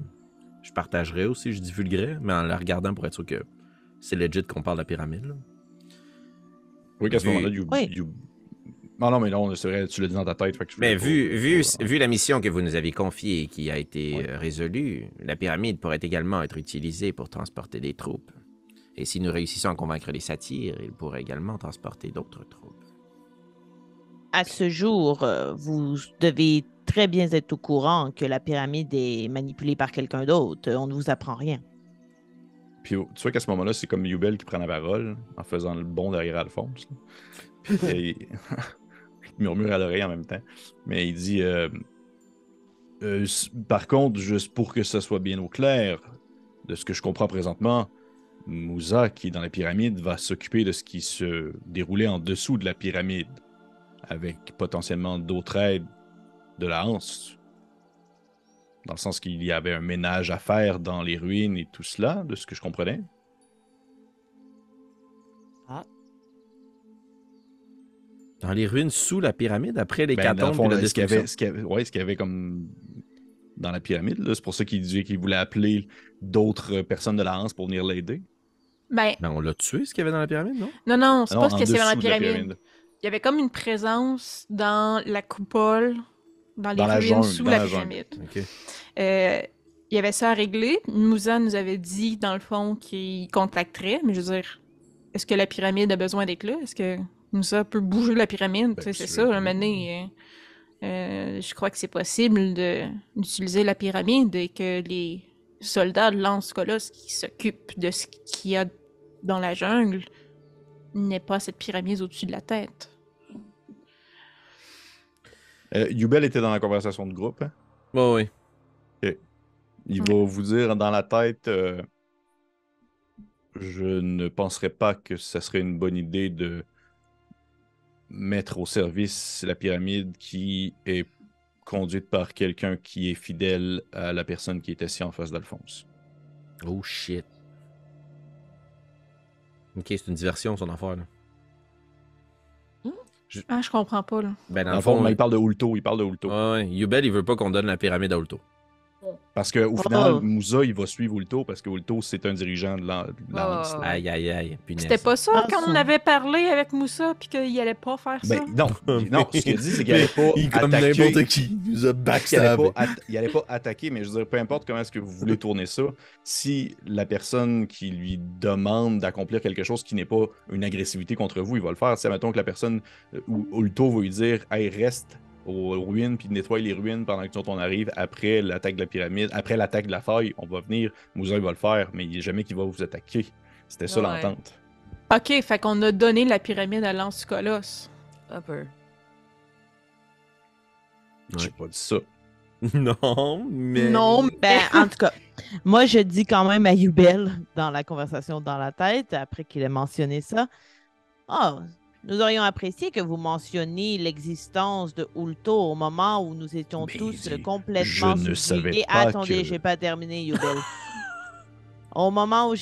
je partagerais aussi, je divulguerais, mais en la regardant pour être sûr que c'est legit qu'on parle de la pyramide. Là. Oui, qu'à ce Vu- moment-là, Oui. Non, mais non, c'est vrai, tu l'as dit dans ta tête. Fait que je Mais voulais pas- vu la mission que vous nous avez confiée et qui a été résolue, la pyramide pourrait également être utilisée pour transporter des troupes. Et si nous réussissons à convaincre les satyres, ils pourraient également transporter d'autres troupes. À ce jour, vous devez très bien être au courant que la pyramide est manipulée par quelqu'un d'autre. On ne vous apprend rien. Puis tu vois qu'à ce moment-là, c'est comme Yubel qui prend la parole en faisant le bond derrière Alphonse. Puis il murmure à l'oreille en même temps. Mais il dit par contre, juste pour que ça soit bien au clair, de ce que je comprends présentement, Moussa, qui est dans la pyramide, va s'occuper de ce qui se déroulait en dessous de la pyramide, avec potentiellement d'autres aides de la Hanse. Dans le sens qu'il y avait un ménage à faire dans les ruines et tout cela, de ce que je comprenais. Dans les ruines sous la pyramide, après les Ben, dans le l'hécatombe fond, et la ce qu'il y destruction. avait, ce qu'il y avait comme dans la pyramide, là, c'est pour ça qu'il disait qu'il voulait appeler d'autres personnes de la Hanse pour venir l'aider. Ben, Ben, on l'a tué, ce qu'il y avait dans la pyramide, non? non, c'est Ah pas non, ce en que c'est dans la dessous de pyramide. Il y avait comme une présence dans la coupole, dans les Dans la ruines jungle, sous dans la la jungle. pyramide. OK. Il y avait ça à régler. Moussa nous avait dit, dans le fond, qu'il contacterait, mais je veux dire, est-ce que la pyramide a besoin d'être là? Est-ce que Moussa peut bouger la pyramide? Ben, Tu sais, c'est c'est ça, vrai. un moment donné, je crois que c'est possible d'utiliser la pyramide et que les soldats de Lance Colosse qui s'occupent de ce qu'il y a dans la jungle n'aient pas cette pyramide au-dessus de la tête. Yubel était dans la conversation de groupe. Hein? Oh, oui. Il va vous dire dans la tête je ne penserais pas que ce serait une bonne idée de mettre au service la pyramide qui est conduite par quelqu'un qui est fidèle à la personne qui est assise en face d'Alphonse. Oh, shit. OK, c'est une diversion, son affaire, là. Ah, je comprends pas, là. Ben, Dans le fond, il parle de Ulto. Ouais, Yubel, il veut pas qu'on donne la pyramide à Ulto. Parce qu'au final, Moussa, il va suivre Ulto parce que Ulto, c'est un dirigeant de l'Anse. Ouais. Aïe, aïe, aïe. Punaise. C'était pas ça Ah, quand on ça. avait parlé avec Moussa puis qu'il allait pas faire ça? Ben, non, ce qu'il dit, c'est qu'il n'allait pas Il comme attaquer. n'importe qui. Il nous a backstabé. Il allait pas attaquer, mais je veux dire, peu importe comment est-ce que vous voulez tourner ça, si la personne qui lui demande d'accomplir quelque chose qui n'est pas une agressivité contre vous, il va le faire. Si, admettons que la personne, ou Ulto va lui dire « Hey, reste aux ruines, puis nettoie les ruines pendant que nous autres, on arrive après l'attaque de la pyramide, après l'attaque de la faille, on va venir, Moussa, il va le faire, mais il n'y a jamais qu'il va vous attaquer. » C'était ça Ouais. l'entente. Ok, fait qu'on a donné la pyramide à Lance Colosse. Un peu. J'ai pas dit ça. Non, mais... Non, mais... Ben, en tout cas, moi, je dis quand même à Yubel, dans la conversation dans la tête, après qu'il ait mentionné ça, « Oh, nous aurions apprécié que vous mentionniez l'existence de Ulto au moment où nous étions Mais tous je complètement ne savais subjugués. pas Attendez, que- j'ai pas terminé, Yubel. Au moment où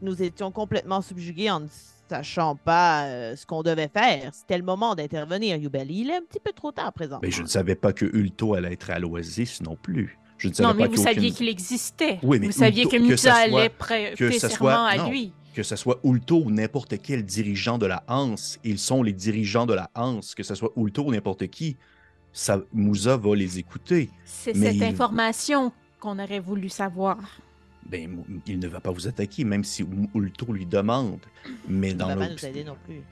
nous étions complètement subjugués en ne sachant pas ce qu'on devait faire, c'était le moment d'intervenir, Yubel. Il est un petit peu trop tard présent. Mais je ne savais pas que Ulto allait être à l'Oasis non plus. Je ne savais Non, mais pas vous qu'aucune- saviez qu'il existait. Oui, mais vous saviez Ulto- que que ça Moussa soit- allait prêter ça serment soit- à non. lui. Que ce soit Ulto ou n'importe quel dirigeant de la Hanse, ils sont les dirigeants de la Hanse. Que ce soit Ulto ou n'importe qui, Moussa va les écouter. C'est Mais cette il- information qu'on aurait voulu savoir. Ben, il ne va pas vous attaquer, même si Ulto lui demande. Mais Il ne dans va pas l'autre... nous aider non plus.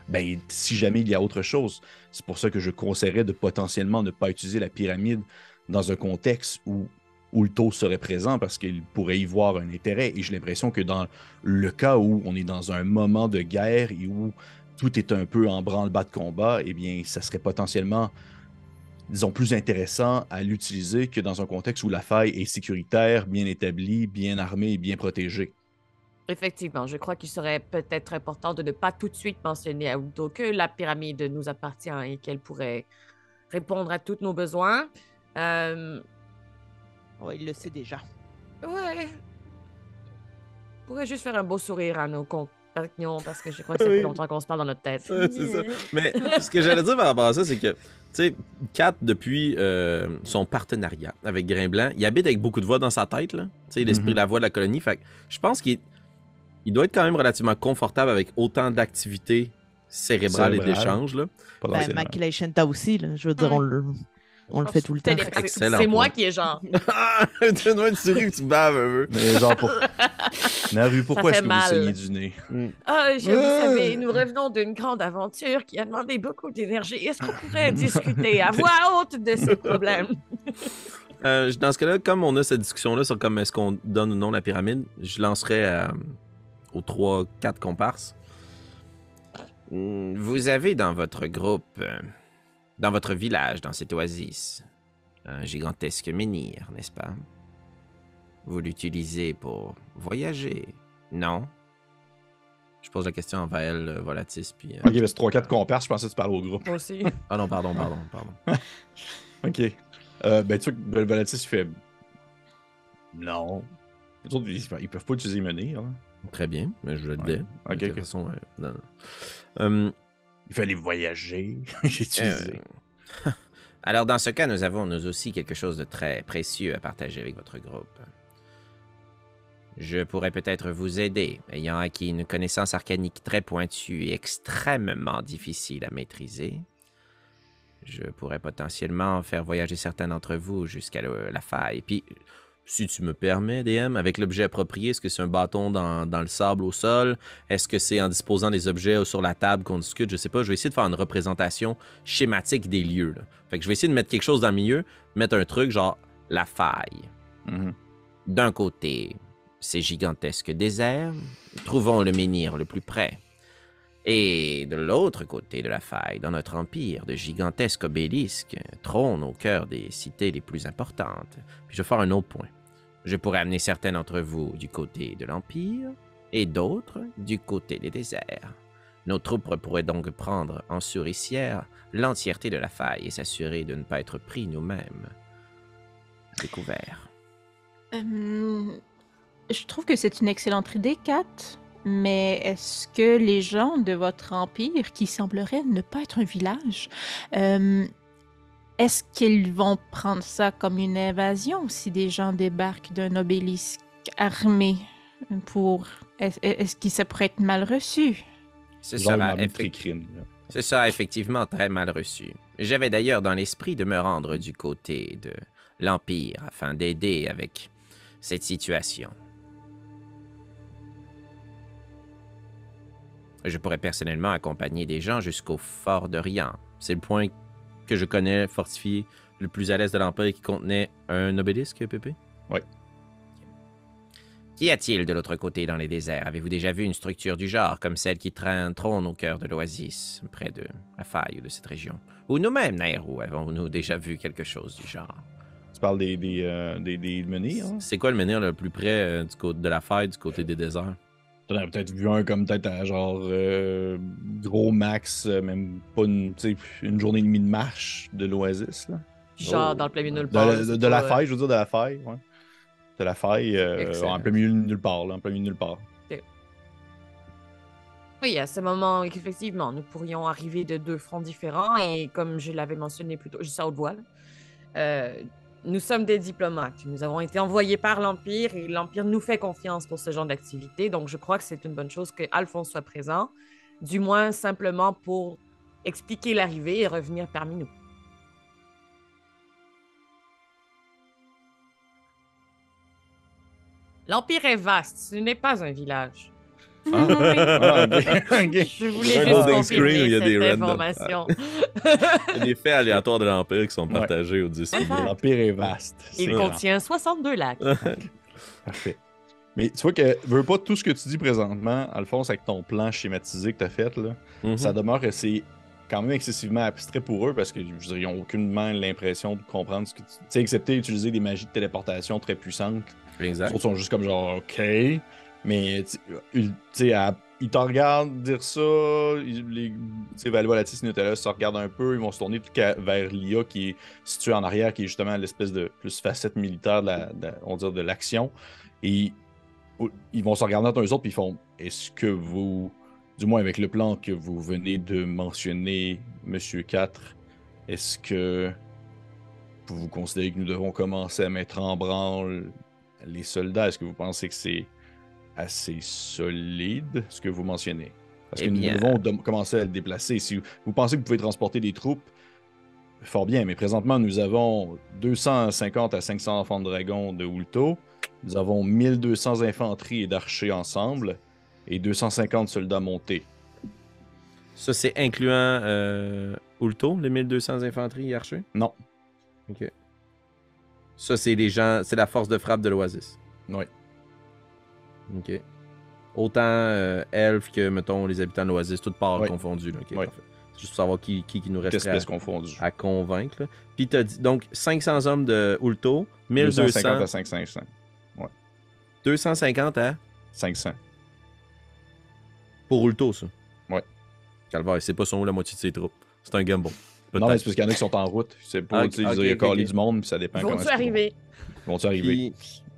Ben, si jamais il y a autre chose, c'est pour ça que je conseillerais de potentiellement ne pas utiliser la pyramide dans un contexte où Ulto serait présent parce qu'il pourrait y voir un intérêt. Et j'ai l'impression que dans le cas où on est dans un moment de guerre et où tout est un peu en branle-bas de combat, eh bien, ça serait potentiellement, disons, plus intéressant à l'utiliser que dans un contexte où la faille est sécuritaire, bien établie, bien armée et bien protégée. Effectivement, je crois qu'il serait peut-être important de ne pas tout de suite mentionner à Udo que la pyramide nous appartient et qu'elle pourrait répondre à tous nos besoins. Ouais, il le sait déjà. Ouais. On pourrait juste faire un beau sourire à nos compagnons parce que je crois que ça fait Oui. longtemps qu'on se parle dans notre tête. C'est ça. Mais ce que j'allais dire par rapport à ça, c'est que, tu sais, Kat, depuis son partenariat avec Grimblanc, il habite avec beaucoup de voix dans sa tête, là. Tu sais, l'esprit Mhm. de la voix de la colonie. Fait que je pense qu'il doit être quand même relativement confortable avec autant d'activités cérébrales et Cérébrales. d'échanges, là. Ben, Potentiellement. Maculation, t'as aussi, là. Je veux dire, Ouais. on le... On le fait tout le temps. Excellent C'est moi point. qui est genre. Tu dois être sûr que tu baves un peu. Mais genre, Naru, pourquoi fait est-ce que mal. vous saignez du nez? Ah, vous savez, nous revenons d'une grande aventure qui a demandé beaucoup d'énergie. Est-ce qu'on pourrait discuter à voix haute de ces problèmes? Dans ce cas-là, comme on a cette discussion-là sur comme est-ce qu'on donne ou non la pyramide, je lancerai aux 3-4 comparses. Vous avez dans votre groupe, dans votre village, dans cette oasis, un gigantesque menhir, n'est-ce pas? Vous l'utilisez pour voyager, non? Je pose la question à Vael, Volatis, puis... Ok, mais c'est 3-4 comparses, je pensais que tu parlais au groupe. Moi aussi. Ah non, pardon. Ok. Ben, tu vois que Volatis, il fait. Non. Les autres, ils peuvent pas utiliser menhir. Hein. Très bien, mais je le Ouais. dis. Ok, De toute ok. façon, non. Il fallait voyager. J'ai utilisé. Alors, dans ce cas, nous avons nous aussi quelque chose de très précieux à partager avec votre groupe. Je pourrais peut-être vous aider, ayant acquis une connaissance arcanique très pointue et extrêmement difficile à maîtriser. Je pourrais potentiellement faire voyager certains d'entre vous jusqu'à la faille. Puis, si tu me permets, DM, avec l'objet approprié, est-ce que c'est un bâton dans le sable au sol? Est-ce que c'est en disposant des objets sur la table qu'on discute? Je sais pas, je vais essayer de faire une représentation schématique des lieux. Là. Fait que je vais essayer de mettre quelque chose dans le milieu, mettre un truc genre la faille. Mhm. D'un côté, ces gigantesques déserts, trouvons le menhir le plus près. Et de l'autre côté de la faille, dans notre empire, de gigantesques obélisques trônent au cœur des cités les plus importantes. Puis je vais faire un autre point. Je pourrais amener certains d'entre vous du côté de l'empire et d'autres du côté des déserts. Nos troupes pourraient donc prendre en souricière l'entièreté de la faille et s'assurer de ne pas être pris nous-mêmes. Découvert. Je trouve que c'est une excellente idée, Kat. Mais est-ce que les gens de votre empire, qui semblerait ne pas être un village, est-ce qu'ils vont prendre ça comme une invasion si des gens débarquent d'un obélisque armé pour... Est-ce que ça pourrait être mal reçu? Ce Genre sera, une crime. ce sera effectivement très mal reçu. J'avais d'ailleurs dans l'esprit de me rendre du côté de l'Empire afin d'aider avec cette situation. Je pourrais personnellement accompagner des gens jusqu'au fort de Rian. C'est le point que je connais fortifié le plus à l'est de l'Empire qui contenait un obélisque, Pépé? Oui. Qu'y a-t-il de l'autre côté dans les déserts? Avez-vous déjà vu une structure du genre, comme celle qui trône au cœur de l'oasis, près de la faille de cette région? Ou nous-mêmes, Nairou, avons-nous déjà vu quelque chose du genre? Tu parles des menhirs. Hein? C'est quoi le menhir le plus près du côté de la faille, du côté des déserts? T'en as peut-être vu un comme peut-être à genre gros max, même pas une journée et demie de marche de l'Oasis. Là. Genre dans le plein milieu de nulle part. De la faille, je veux dire, de la faille. Ouais. De la faille, Excellent. en plein milieu de nulle part. Là, en plein milieu de nulle part. Oui, à ce moment, effectivement, nous pourrions arriver de deux fronts différents et comme je l'avais mentionné plus tôt, juste à haute voix, nous sommes des diplomates. Nous avons été envoyés par l'Empire et l'Empire nous fait confiance pour ce genre d'activité. Donc, je crois que c'est une bonne chose que Alphonse soit présent, du moins simplement pour expliquer l'arrivée et revenir parmi nous. L'Empire est vaste, ce n'est pas un village. Ah, ok. Je voulais Un juste loading screen où confirmer il y a des cette random. information. Il y a des faits aléatoires de l'Empire qui sont partagés au 10 minutes. L'Empire est vaste. Il C'est grand. contient 62 lacs. Parfait. Mais tu vois que veux pas tout ce que tu dis présentement, Alphonse, avec ton plan schématisé que tu as fait, là, Mhm. ça demeure que c'est quand même excessivement abstrait pour eux parce que je veux dire, ils n'ont aucunement l'impression de comprendre ce que tu sais, excepté utiliser des magies de téléportation très puissantes. Les Exact. autres sont juste comme genre OK. Mais tu sais, ils te regardent dire ça, Valvolatis et Nutella se regardent un peu, ils vont se tourner vers Lia qui est située en arrière, qui est justement l'espèce de plus facette militaire on va dire de l'action. Et ils vont se regarder entre eux autres puis ils font est-ce que vous, du moins avec le plan que vous venez de mentionner, Monsieur 4, est-ce que vous considérez que nous devons commencer à mettre en branle les soldats? Est-ce que vous pensez que c'est assez solide, ce que vous mentionnez? Parce que nous devons commencer à le déplacer. Si vous pensez que vous pouvez transporter des troupes, Fort bien, mais présentement, nous avons 250 à 500 enfants de dragon de Ulto. Nous avons 1200 infanteries et d'archers ensemble et 250 soldats montés. Ça, c'est incluant Ulto, les 1200 infanteries et archers? Non. OK. Ça, c'est les gens, c'est la force de frappe de l'Oasis. Oui. OK. Autant elfes que, mettons, les habitants de l'Oasis, toutes parts confondues. Là. OK, Oui. parfait. C'est juste pour savoir qui nous resterait Espèces confondues. à convaincre. Là. Puis t'as dit, donc, 500 hommes de Ulto, 1200... 250 à 500. 250 à... 500. Pour Ulto, ça? Ouais. Calvaire, c'est pas son la moitié de ses troupes. C'est un gamble. Non, mais c'est parce qu'il y en a qui sont en route. C'est pas, Ok, tu sais, il y a calé du monde, puis ça dépend comment Vont-tu arriver? Vont-tu arriver?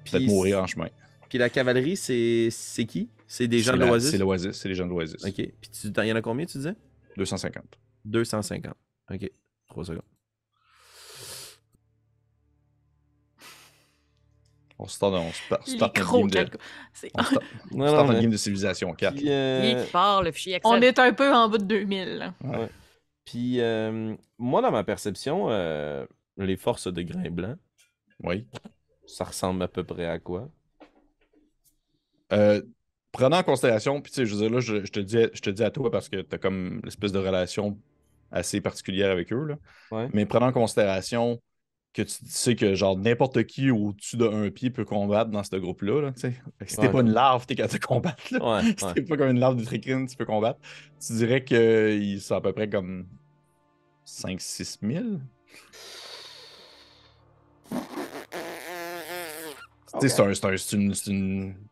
Peut-être mourir en chemin. Puis la cavalerie, c'est qui? C'est des gens de l'Oasis? C'est l'Oasis, c'est les gens de l'Oasis. OK. Puis il y en a combien, tu disais? 250. 250. OK. 3 secondes. On start Les notre gros game de... calculs. On start notre game de Civilisation 4. Puis, Qui part le fichier Excel? On est un peu en bas de 2000. Là. Ouais. puis moi, dans ma perception, les forces de Grain Blanc, Oui. ça ressemble à peu près à quoi? Prenant en considération, puis tu sais, je veux dire, là, je te dis à toi parce que tu as comme l'espèce de relation assez particulière avec eux, là. Ouais. Mais prenant en considération que tu sais que genre n'importe qui au-dessus d'un pied peut combattre dans ce groupe-là, là, tu sais. Fait que si t'es pas une larve, t'es capable de combattre, là. Ouais, Si t'es pas comme une larve de tricrine, tu peux combattre. Tu dirais qu'ils sont à peu près comme 5-6 000? Tu sais,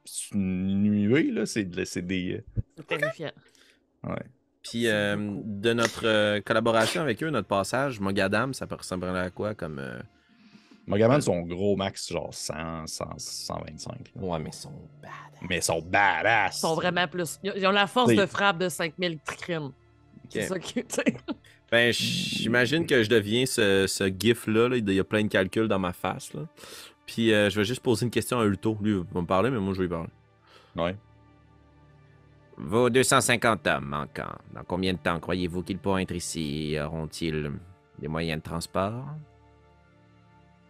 c'est une nuée, là. C'est des... C'est terrifiant. Ouais. Puis de notre collaboration avec eux, notre passage, Mogadam, ça peut ressembler à quoi comme... Mogaman sont gros max, genre 100, 125. Là. Ouais, mais ils sont badass. Mais ils sont badass! Ils sont vraiment plus. Ils ont la force Oui. de frappe de 5000 tricrines. C'est ça que, tu sais. Ben, j'imagine que je deviens ce gif-là. Là. Il y a plein de calculs dans ma face. Là. Puis je vais juste poser une question à Ulto. Lui, il va me parler, mais moi, je vais lui parler. Ouais. Vos 250 hommes manquants, dans combien de temps croyez-vous qu'ils pourront être ici? Auront-ils des moyens de transport?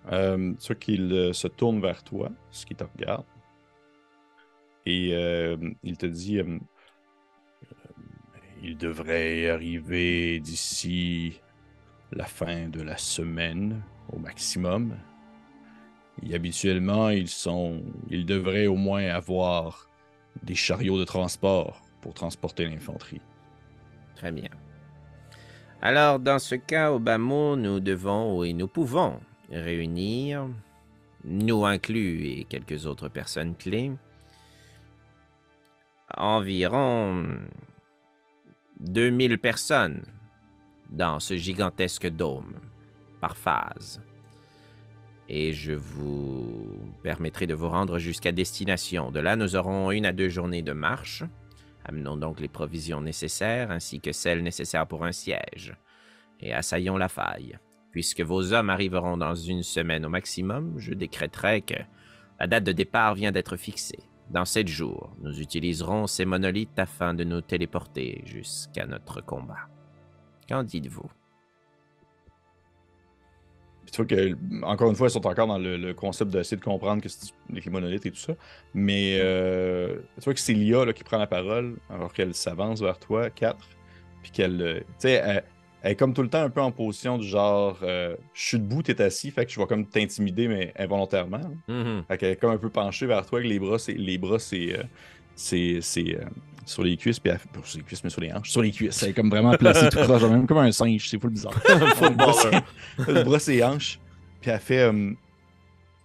Ceux qui se tournent vers toi, ceux qui te regardent, et il te dit il devrait arriver d'ici la fin de la semaine au maximum. Et habituellement, ils devraient au moins avoir des chariots de transport pour transporter l'infanterie. Très bien. Alors, dans ce cas, au bas mot, nous devons et nous pouvons réunir, nous inclus et quelques autres personnes clés, environ 2000 personnes dans ce gigantesque dôme, par phase. Et je vous permettrai de vous rendre jusqu'à destination. De là, nous aurons 1 à 2 journées de marche. Amenons donc les provisions nécessaires, ainsi que celles nécessaires pour un siège. Et assaillons la faille. Puisque vos hommes arriveront dans 1 semaine au maximum, je décréterai que la date de départ vient d'être fixée. Dans 7 jours, nous utiliserons ces monolithes afin de nous téléporter jusqu'à notre combat. Qu'en dites-vous? Puis tu vois que, encore une fois, ils sont encore dans le concept d'essayer de comprendre que c'est les monolithes et tout ça. Mais tu vois que c'est Lia là, qui prend la parole alors qu'elle s'avance vers toi, 4. Puis qu'elle. Tu sais, elle est comme tout le temps un peu en position du genre je suis debout, t'es assis, fait que je vais comme t'intimider, mais involontairement. Fait qu'elle est comme un peu penchée vers toi, avec les bras, c'est sur les cuisses, puis pas sur les cuisses, mais sur les hanches. Sur les cuisses, elle est comme vraiment placée tout proche, même comme un singe, c'est full bizarre. Le bras, c'est les hanches. Puis elle fait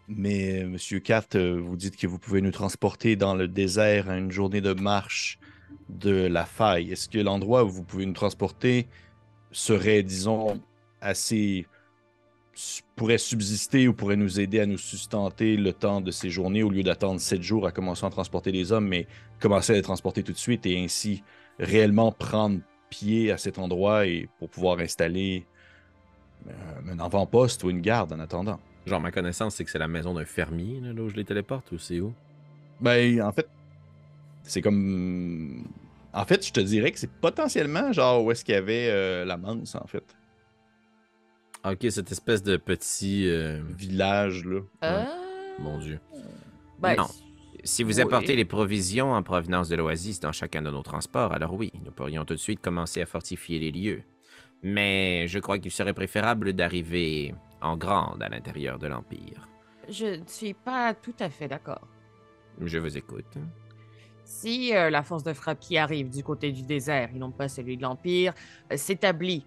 mais Monsieur Kat, vous dites que vous pouvez nous transporter dans le désert à une journée de marche de la faille. Est-ce que l'endroit où vous pouvez nous transporter serait, disons, assez... pourrait subsister ou pourrait nous aider à nous sustenter le temps de ces journées au lieu d'attendre 7 jours à commencer à transporter les hommes, mais commencer à les transporter tout de suite et ainsi réellement prendre pied à cet endroit et pour pouvoir installer un avant-poste ou une garde en attendant. Genre, ma connaissance, c'est que c'est la maison d'un fermier, là où je les téléporte, ou c'est où? Ben, en fait, c'est comme... En fait, je te dirais que c'est potentiellement genre où est-ce qu'il y avait la manse, en fait. Ok, cette espèce de petit... village, là. Euh, Mon Dieu. ben, Non. Si vous oui. apportez les provisions en provenance de l'Oasis dans chacun de nos transports, alors oui, nous pourrions tout de suite commencer à fortifier les lieux. Mais je crois qu'il serait préférable d'arriver en grande à l'intérieur de l'Empire. Je ne suis pas tout à fait d'accord. Je vous écoute. Si la force de frappe qui arrive du côté du désert, et non pas celui de l'Empire, s'établit,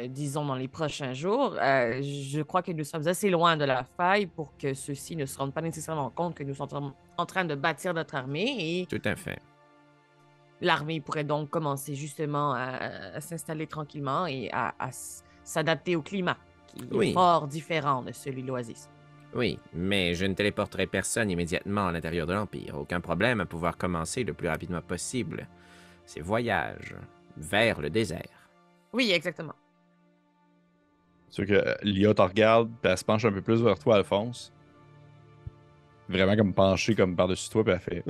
disons, dans les prochains jours, je crois que nous sommes assez loin de la faille pour que ceux-ci ne se rendent pas nécessairement compte que nous sommes en train de bâtir notre armée et Tout à fait. l'armée pourrait donc commencer justement à s'installer tranquillement et à s'adapter au climat, qui est Oui. fort différent de celui de l'Oasis. Oui, mais je ne téléporterai personne immédiatement à l'intérieur de l'Empire. Aucun problème à pouvoir commencer le plus rapidement possible ces voyages vers le désert. Oui, exactement. C'est sûr que Lia te regarde, puis elle se penche un peu plus vers toi, Alphonse. Vraiment comme penchée comme par-dessus toi, puis elle fait...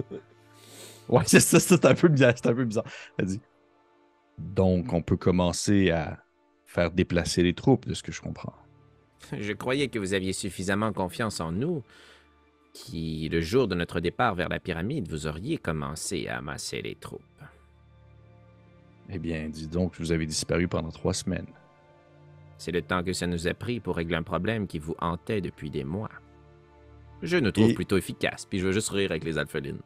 Ouais, c'est ça, c'est un peu bizarre. C'est un peu bizarre. Elle dit... Donc, on peut commencer à faire déplacer les troupes, de ce que je comprends. Je croyais que vous aviez suffisamment confiance en nous, qui, le jour de notre départ vers la pyramide, vous auriez commencé à amasser les troupes. Eh bien, dis donc, vous avez disparu pendant 3 semaines. C'est le temps que ça nous a pris pour régler un problème qui vous hantait depuis des mois. Je nous trouve Et- plutôt efficace, puis je veux juste rire avec les alphelines.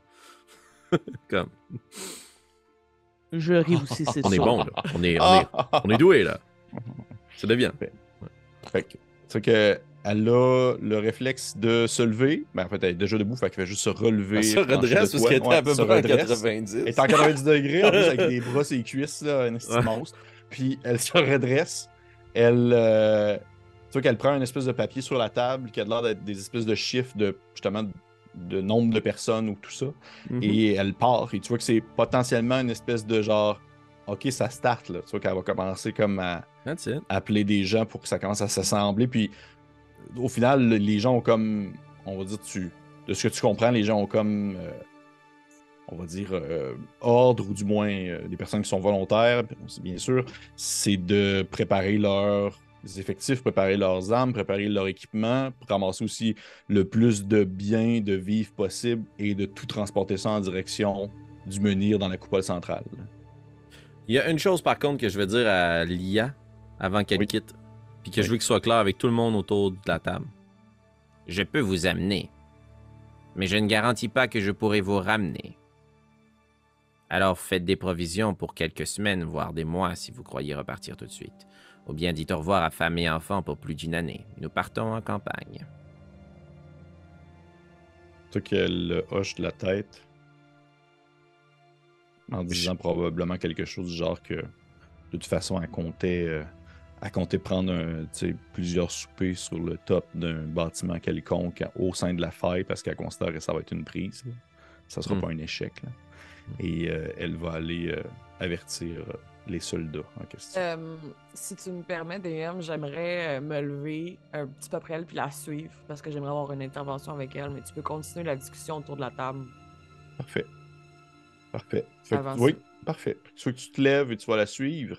Comme, Je ris aussi, c'est On est sûr. bon, là. On est doué, là. Ça devient. Fait que, c'est que elle a le réflexe de se lever. Ben, en fait, elle est déjà debout, fait qu'elle fait juste se relever. Elle se pencher de redresse parce toi. qu'elle était Ouais, à peu se près à redresse. 90. Elle est en 90 degrés, en plus, avec des bras et les cuisses, là, un esti de monstre. Puis elle se redresse. Elle. Tu vois qu'elle prend une espèce de papier sur la table qui a l'air d'être des espèces de chiffres de, justement, de nombre de personnes ou tout ça. Mhm. Et elle part. Et tu vois que c'est potentiellement une espèce de genre. OK, ça start, là. Tu vois qu'elle va commencer comme à That's it. appeler des gens pour que ça commence à s'assembler. Puis au final, les gens ont comme, on va dire, de ce que tu comprends, les gens ont comme, on va dire, ordre, ou du moins des personnes qui sont volontaires, bien sûr, c'est de préparer leurs effectifs, préparer leurs armes, préparer leur équipement, pour ramasser aussi le plus de biens, de vivres possible et de tout transporter ça en direction du menhir dans la coupole centrale. Il y a une chose, par contre, que je vais dire à Lia avant qu'elle Oui. quitte, puis que Oui. je veux qu'il soit clair avec tout le monde autour de la table. Je peux vous amener, mais je ne garantis pas que je pourrai vous ramener. Alors faites des provisions pour quelques semaines, voire des mois, si vous croyez repartir tout de suite. Ou bien dites au revoir à femme et enfants pour plus d'une année. Nous partons en campagne. Tu vois qu'elle hoche de la tête en disant probablement quelque chose du genre que de toute façon elle comptait prendre plusieurs soupers sur le top d'un bâtiment quelconque au sein de la faille parce qu'elle considère que ça va être une prise. Là. Ça sera pas un échec. Là. Et elle va aller avertir les soldats en question. Si tu me permets, DM, j'aimerais me lever un petit peu après elle puis la suivre parce que j'aimerais avoir une intervention avec elle, mais tu peux continuer la discussion autour de la table. Parfait. Parfait. Fait que- Avance. oui, parfait. Tu veux que tu te lèves et tu vas la suivre.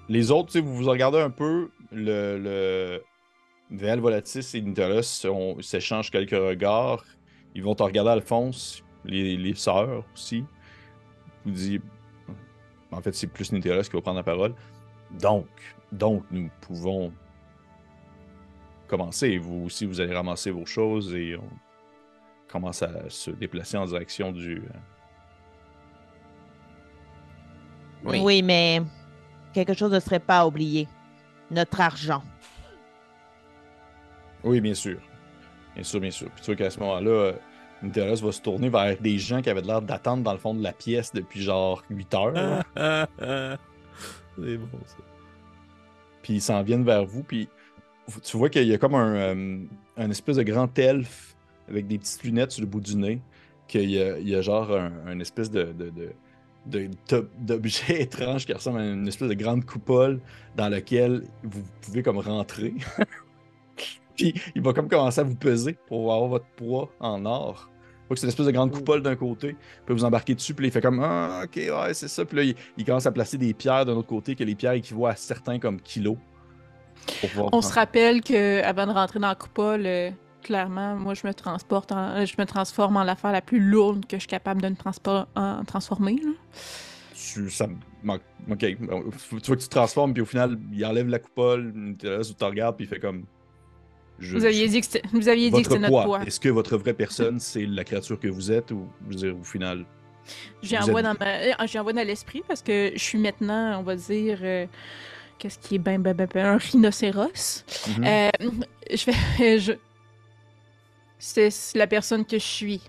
Les autres, tu sais, vous vous regardez un peu. Le Véal Volatis et Nidaros s'échangent quelques regards. Ils vont te regarder, Alphonse, les sœurs aussi. Vous dites. En fait, c'est plus Nidaros qui va prendre la parole. Donc, nous pouvons commencer. Vous aussi, vous allez ramasser vos choses et on commence à se déplacer en direction du. Oui. Oui, mais quelque chose ne serait pas à oublier. Notre argent. Oui, bien sûr. Bien sûr, bien sûr. Puis tu vois qu'à ce moment-là, Nidaros va se tourner vers des gens qui avaient l'air d'attendre dans le fond de la pièce depuis genre 8 heures. là. C'est bon, ça. Puis ils s'en viennent vers vous, puis tu vois qu'il y a comme un espèce de grand elfe avec des petites lunettes sur le bout du nez, qu'il y a genre un espèce d'objet étrange qui ressemble à une espèce de grande coupole dans laquelle vous pouvez comme rentrer. Puis il va comme commencer à vous peser pour avoir votre poids en or. que c'est une espèce de grande coupole d'un côté. Puis vous embarquez dessus, puis là, il fait comme ah, ok, ouais, c'est ça. Puis là, il commence à placer des pierres d'un autre côté, que les pierres équivaut à certains comme kilos. Pour pouvoir On se rappelle qu'avant de rentrer dans la coupole, clairement, moi, je me transforme en l'affaire la plus lourde que je suis capable de me transformer. Là. Ça manque. Ok. Tu vois que tu te transformes, puis au final, il enlève la coupole, tu te regardes, puis il fait comme. Vous aviez dit que c'était notre poids. Est-ce que votre vraie personne, c'est la créature que vous êtes, ou je veux dire, au final. J'y envoie dans l'esprit parce que je suis maintenant, on va dire. Qu'est-ce qui est un rhinocéros. C'est la personne que je suis.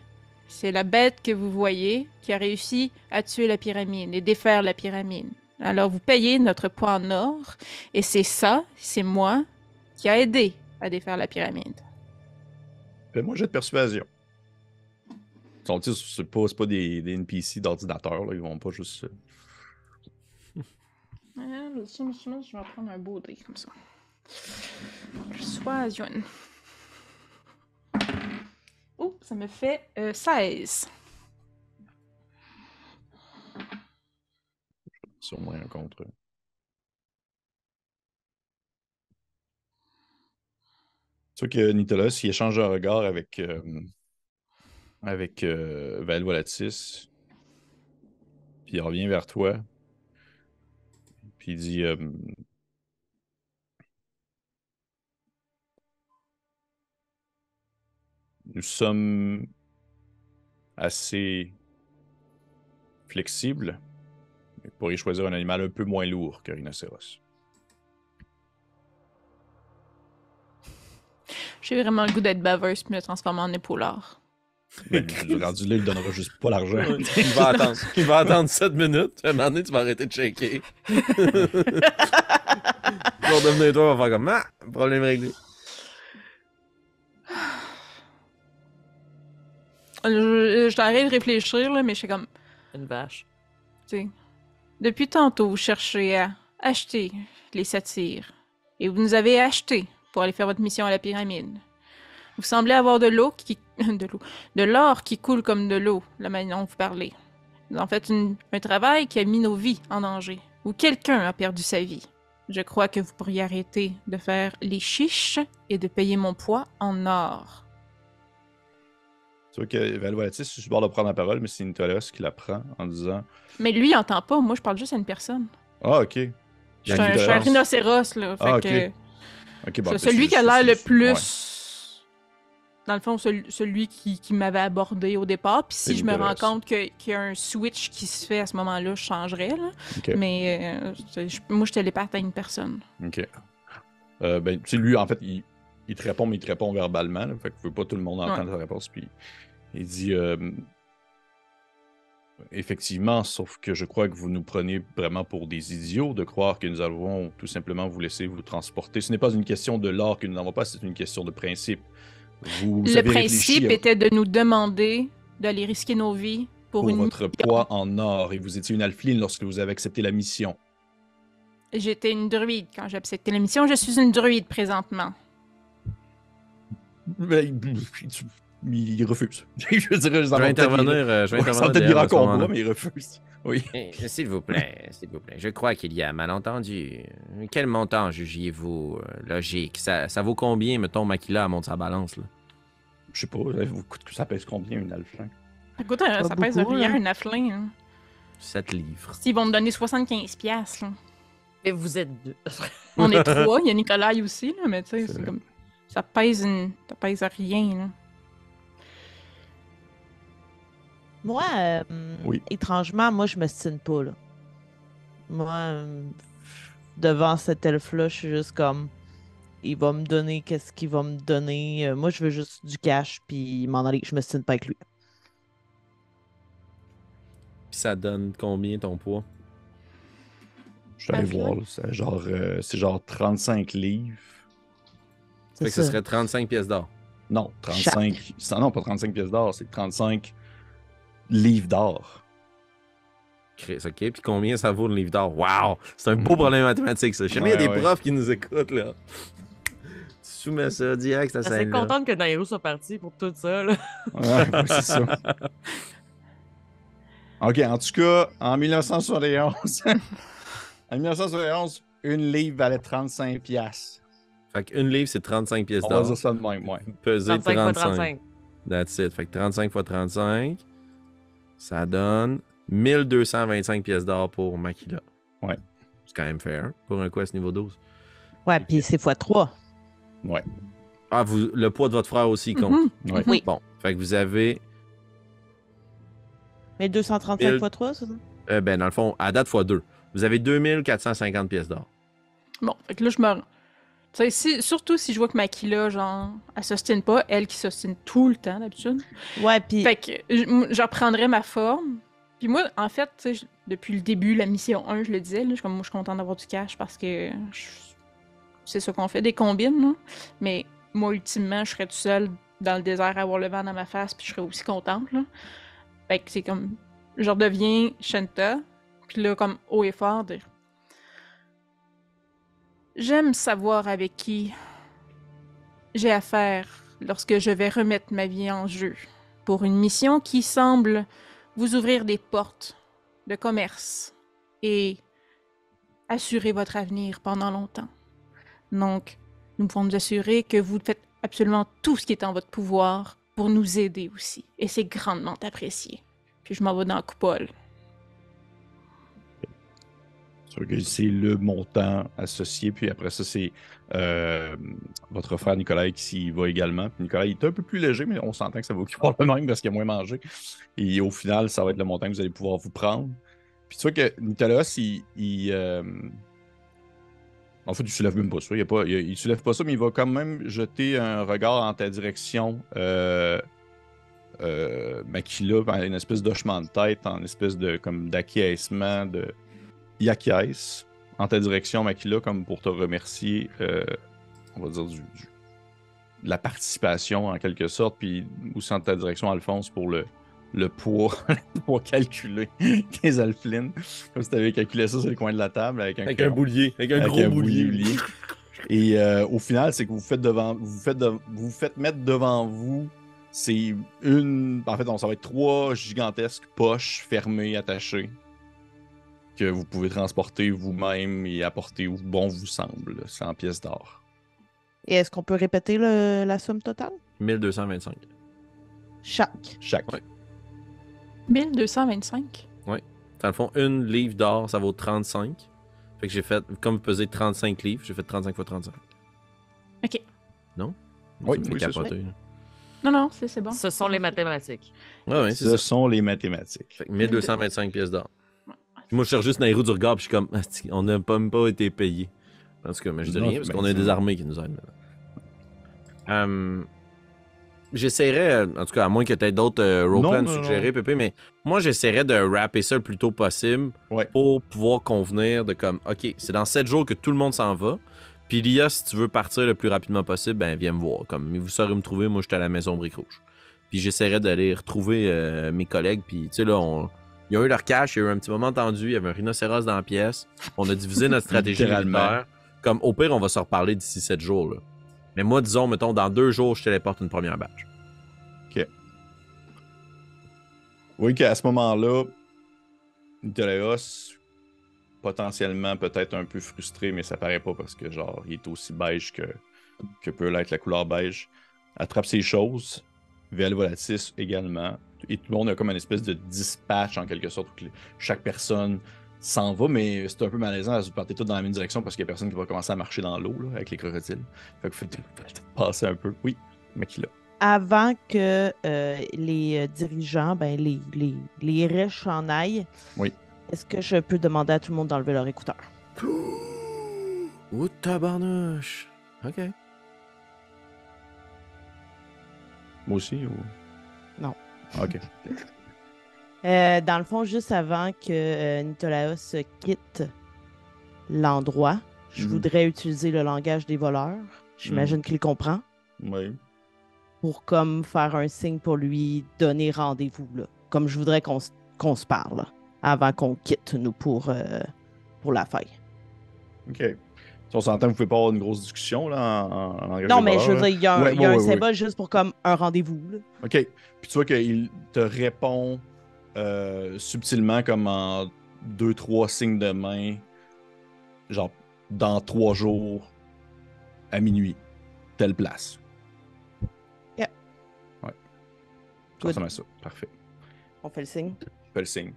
C'est la bête que vous voyez qui a réussi à tuer la pyramide et défaire la pyramide. Alors vous payez notre poids en or et c'est moi qui a aidé à défaire la pyramide. Fais-moi jet de persuasion. C'est pas des NPC d'ordinateur, là. Ils vont pas juste... Je vais prendre un beau dé comme ça. Persuasion. Oh, ça me fait 16. Sur moins un contre. Tu vois que Nitolos, il échange un regard avec Val Volatis. Puis il revient vers toi. Puis il dit nous sommes assez flexibles. Vous pourriez choisir un animal un peu moins lourd qu'un rhinocéros. J'ai vraiment le goût d'être baveuse puis me transformer en épaulard. Ben, rendu là, il donnera juste pas l'argent. Il va attendre 7 minutes. À un moment donné, tu vas arrêter de shaker. Tu vas redevenir toi, on va faire comme ah, problème réglé. Je t'arrête de réfléchir, là, mais je suis comme. Une vache. Tu sais. Depuis tantôt, vous cherchez à acheter les satyres. Et vous nous avez achetés pour aller faire votre mission à la pyramide. Vous semblez avoir de l'or qui coule comme de l'eau, la manière dont vous parlez. Vous en faites un travail qui a mis nos vies en danger. Ou quelqu'un a perdu sa vie. Je crois que vous pourriez arrêter de faire les chiches et de payer mon poids en or. Tu vois que Val Volatis, je suis sur le bord de prendre la parole, mais c'est Nitolos qui la prend en disant... Mais lui, il entend pas. Moi, je parle juste à une personne. Ah, ok. Je suis un rhinocéros, là. Fait ok. Ok, bon, c'est celui qui a l'air le plus... Ouais. Dans le fond, celui qui m'avait abordé au départ. Puis si je me rends compte qu'il y a un switch qui se fait à ce moment-là, je changerais. Là. Okay. Mais moi, je télépathe à une personne. OK. Ben, tu sais, lui, en fait, il te répond, mais il te répond verbalement. Là, fait que pas tout le monde entendre sa réponse. Puis il dit... effectivement, sauf que je crois que vous nous prenez vraiment pour des idiots de croire que nous allons tout simplement vous laisser vous transporter. Ce n'est pas une question de l'or que nous n'avons pas, c'est une question de principe. Le principe était de nous demander d'aller risquer nos vies pour une votre poids en or, et vous étiez une alpheline lorsque vous avez accepté la mission. J'étais une druide quand j'ai accepté la mission. Je suis une druide présentement. Mais, il refuse. Je veux dire, je vais intervenir. Je vais intervenir peut-être en combat, mais il refuse. Oui. S'il vous plaît, s'il vous plaît. Je crois qu'il y a malentendu. Quel montant jugiez-vous logique? Ça vaut combien, mettons, Makila monte sa balance, là? Je sais pas, ça pèse combien une alflin? Écoute, ça pèse rien, un alflin. Hein. 7 livres. S'ils vont me donner 75$, là. Mais vous êtes deux. On est 3, il y a Nicolas aussi, là, mais tu sais, c'est comme... Ça pèse rien, là. Moi, étrangement, moi, je me stine pas, là. Moi, devant cet elfe-là, je suis juste comme... Il va me donner qu'est-ce qu'il va me donner. Moi, je veux juste du cash, puis m'en aller. Je me stine pas avec lui. Puis ça donne combien, ton poids? Je suis allé voir, c'est genre 35 livres. Fait que ce serait 35 pièces d'or. Non, 35... Non, pas 35 pièces d'or, c'est 35... livres d'or. OK, puis combien ça vaut le livre d'or? Wow! C'est un beau problème mathématique, ça. Je sais qu'il y a des profs qui nous écoutent, là. soumets ça direct, ça Je suis scène-là. contente que Nairo soit parti pour tout ça. Là. Ouais, c'est ça. OK, en tout cas, en 1971, en 1971, une livre valait 35 piastres. Fait qu'une livre, c'est 35 pièces On va d'or. dire ça de même, ouais. Peser 35 fois 35. 35. That's it. Fait que 35 fois 35, ça donne 1225 pièces d'or pour Makila. Ouais. C'est quand même fair pour un quest niveau 12. Ouais, puis c'est x3. Ouais. Ah, le poids de votre frère aussi compte. Ouais. Oui. Bon, fait que vous avez, Mais 235 Mille- x3, c'est ça? ben dans le fond, à date fois 2, vous avez 2450 pièces d'or. Bon, fait que là, je me. Tu sais, surtout si je vois que Makila, genre, elle s'ostine pas, elle qui s'ostine tout le temps, d'habitude. Ouais, puis Fait que je reprendrai ma forme. Puis moi, en fait, tu sais, depuis le début, la mission 1, je le disais, là, je suis contente d'avoir du cash parce que c'est ça qu'on fait, des combines, là. Mais moi, ultimement, je serais tout seul dans le désert à avoir le vent dans ma face, puis je serais aussi contente, là. Fait que c'est comme, je redeviens Shanta, puis là, comme haut et fort, dire j'aime savoir avec qui j'ai affaire lorsque je vais remettre ma vie en jeu pour une mission qui semble vous ouvrir des portes de commerce et assurer votre avenir pendant longtemps. Donc, nous pouvons nous assurer que vous faites absolument tout ce qui est en votre pouvoir pour nous aider aussi. Et c'est grandement apprécié. Puis je m'en vais dans la coupole. Sûr que c'est le montant associé, puis après ça, c'est votre frère Nicolas qui y va également. Puis Nicolas, il est un peu plus léger, mais on s'entend que ça va occuper le même parce qu'il a moins mangé. Et au final, ça va être le montant que vous allez pouvoir vous prendre. Puis tu vois que Nicolas, en fait, il ne soulève même pas ça. Il soulève pas ça, mais il va quand même jeter un regard en ta direction. Makila, une espèce d'hochement de tête, en espèce de comme d'acquiescement, il acquiesce en ta direction, Makila, comme pour te remercier, on va dire, de la participation en quelque sorte, puis aussi en ta direction, Alphonse, pour le poids, le poids calculé des alphelines. Comme si tu avais calculé ça sur le coin de la table avec un crayon. boulier, avec un gros boulier. Et au final, c'est que vous faites mettre devant vous, c'est en fait, ça va être 3 gigantesques poches fermées, attachées, que vous pouvez transporter vous-même et apporter où bon vous semble, 100 pièces d'or. et est-ce qu'on peut répéter la somme totale? 1225. Chaque. Ouais. 1225? Dans le fond, une livre d'or, ça vaut 35. Fait que j'ai fait, comme vous pesez 35 livres, j'ai fait 35 fois 35. Ok. Non? Oui, Ça me fait oui, c'est capoter, là. Non, c'est bon. Ce sont les mathématiques. Ouais, c'est Ce ça. sont les mathématiques. Fait que 1225 pièces d'or. Puis moi, je cherche juste Nairo du regard, puis je suis comme, asti, on n'a même pas été payé. En tout cas, mais je dis Non, rien, parce ben, qu'on a des armées qui nous aident maintenant. J'essaierais, en tout cas, à moins que tu aies d'autres roleplans Non, non, suggérés, Pépé, mais moi, j'essaierais de rapper ça le plus tôt possible Ouais. pour pouvoir convenir de comme, OK, c'est dans 7 jours que tout le monde s'en va. Puis Lia, si tu veux partir le plus rapidement possible, ben viens me voir. Comme vous saurez me trouver, moi, j'étais à la maison Brique Rouge. Puis j'essaierais d'aller retrouver mes collègues. Puis, tu sais, là, ils ont eu leur cash, il y a eu un petit moment tendu, il y avait un rhinocéros dans la pièce. On a divisé notre stratégie Littéralement. militaire. Comme, au pire, on va se reparler d'ici 7 jours, là. Mais moi, disons, mettons, dans 2 jours, je téléporte une première batch. Oui, qu'à ce moment-là, Nicolas, potentiellement peut-être un peu frustré, mais ça paraît pas parce que genre il est aussi beige que peut l'être la couleur beige. Attrape ses choses, VL Volatis également. Et tout le monde a comme une espèce de dispatch en quelque sorte où chaque personne s'en va, mais c'est un peu malaisant, vous partez tous dans la même direction parce qu'il y a personne qui va commencer à marcher dans l'eau là, avec les crocodiles. Fait que vous faites passer un peu. Oui, Makila. Avant que les dirigeants, ben les riches en aillent, Oui. est-ce que je peux demander à tout le monde d'enlever leur écouteur? Oh, tabarnouche! OK. Moi aussi ou... Non. OK. Dans le fond, juste avant que Nitolaos quitte l'endroit, je voudrais utiliser le langage des voleurs. J'imagine qu'il comprend. Oui. Pour comme faire un signe pour lui donner rendez-vous, là. Comme je voudrais qu'on se parle, là, avant qu'on quitte, nous, pour la faille. OK. Si on s'entend, vous pouvez pas avoir une grosse discussion là, en langage Non, des mais je veux voleurs, dire, il y a un, là. il y a un Ouais. symbole juste pour comme un rendez-vous. Là. OK. Puis tu vois qu'il te répond subtilement comme en 2-3 signes de main, genre dans 3 jours, à minuit, telle place. Yeah. Ouais. Ça Good. ressemble à ça. Parfait. On fait le signe. Fais le signe.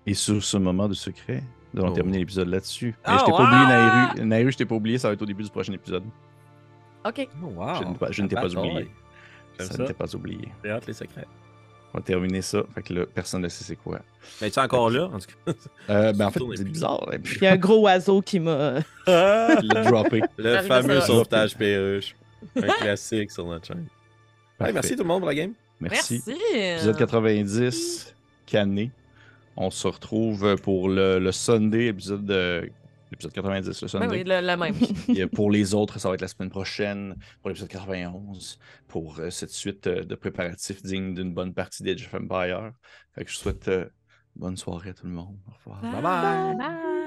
Et sur ce moment de secret, nous allons Oh. terminer l'épisode là-dessus. Mais Oh, je t'ai pas wow! oublié, Nairu. Nairu, je t'ai pas oublié, ça va être au début du prochain épisode. OK. Oh, wow. Je ne t'ai pas oublié. J'aime Ça ça. ne t'ai pas oublié. J'ai hâte les secrets. On va terminer ça. Fait que là, personne ne sait c'est quoi. Mais tu es encore là, en tout cas? Ben en fait, Tourne c'est plus. bizarre. Et puis, Il y a un gros oiseau qui m'a. il l'a droppé. Le J'arrive fameux à ça. sauvetage perruche. Un classique sur notre chaîne. Hey, Parfait. merci tout le monde pour la game. Merci. Merci. Épisode 90, Cané. On se retrouve pour le Sunday, l'épisode 90, le Ben Sunday. oui, la même. Et pour les autres, ça va être la semaine prochaine, pour l'épisode 91, pour cette suite de préparatifs dignes d'une bonne partie d'Age of Empire. Fait que je souhaite bonne soirée à tout le monde. Au revoir. Bye bye. Bye.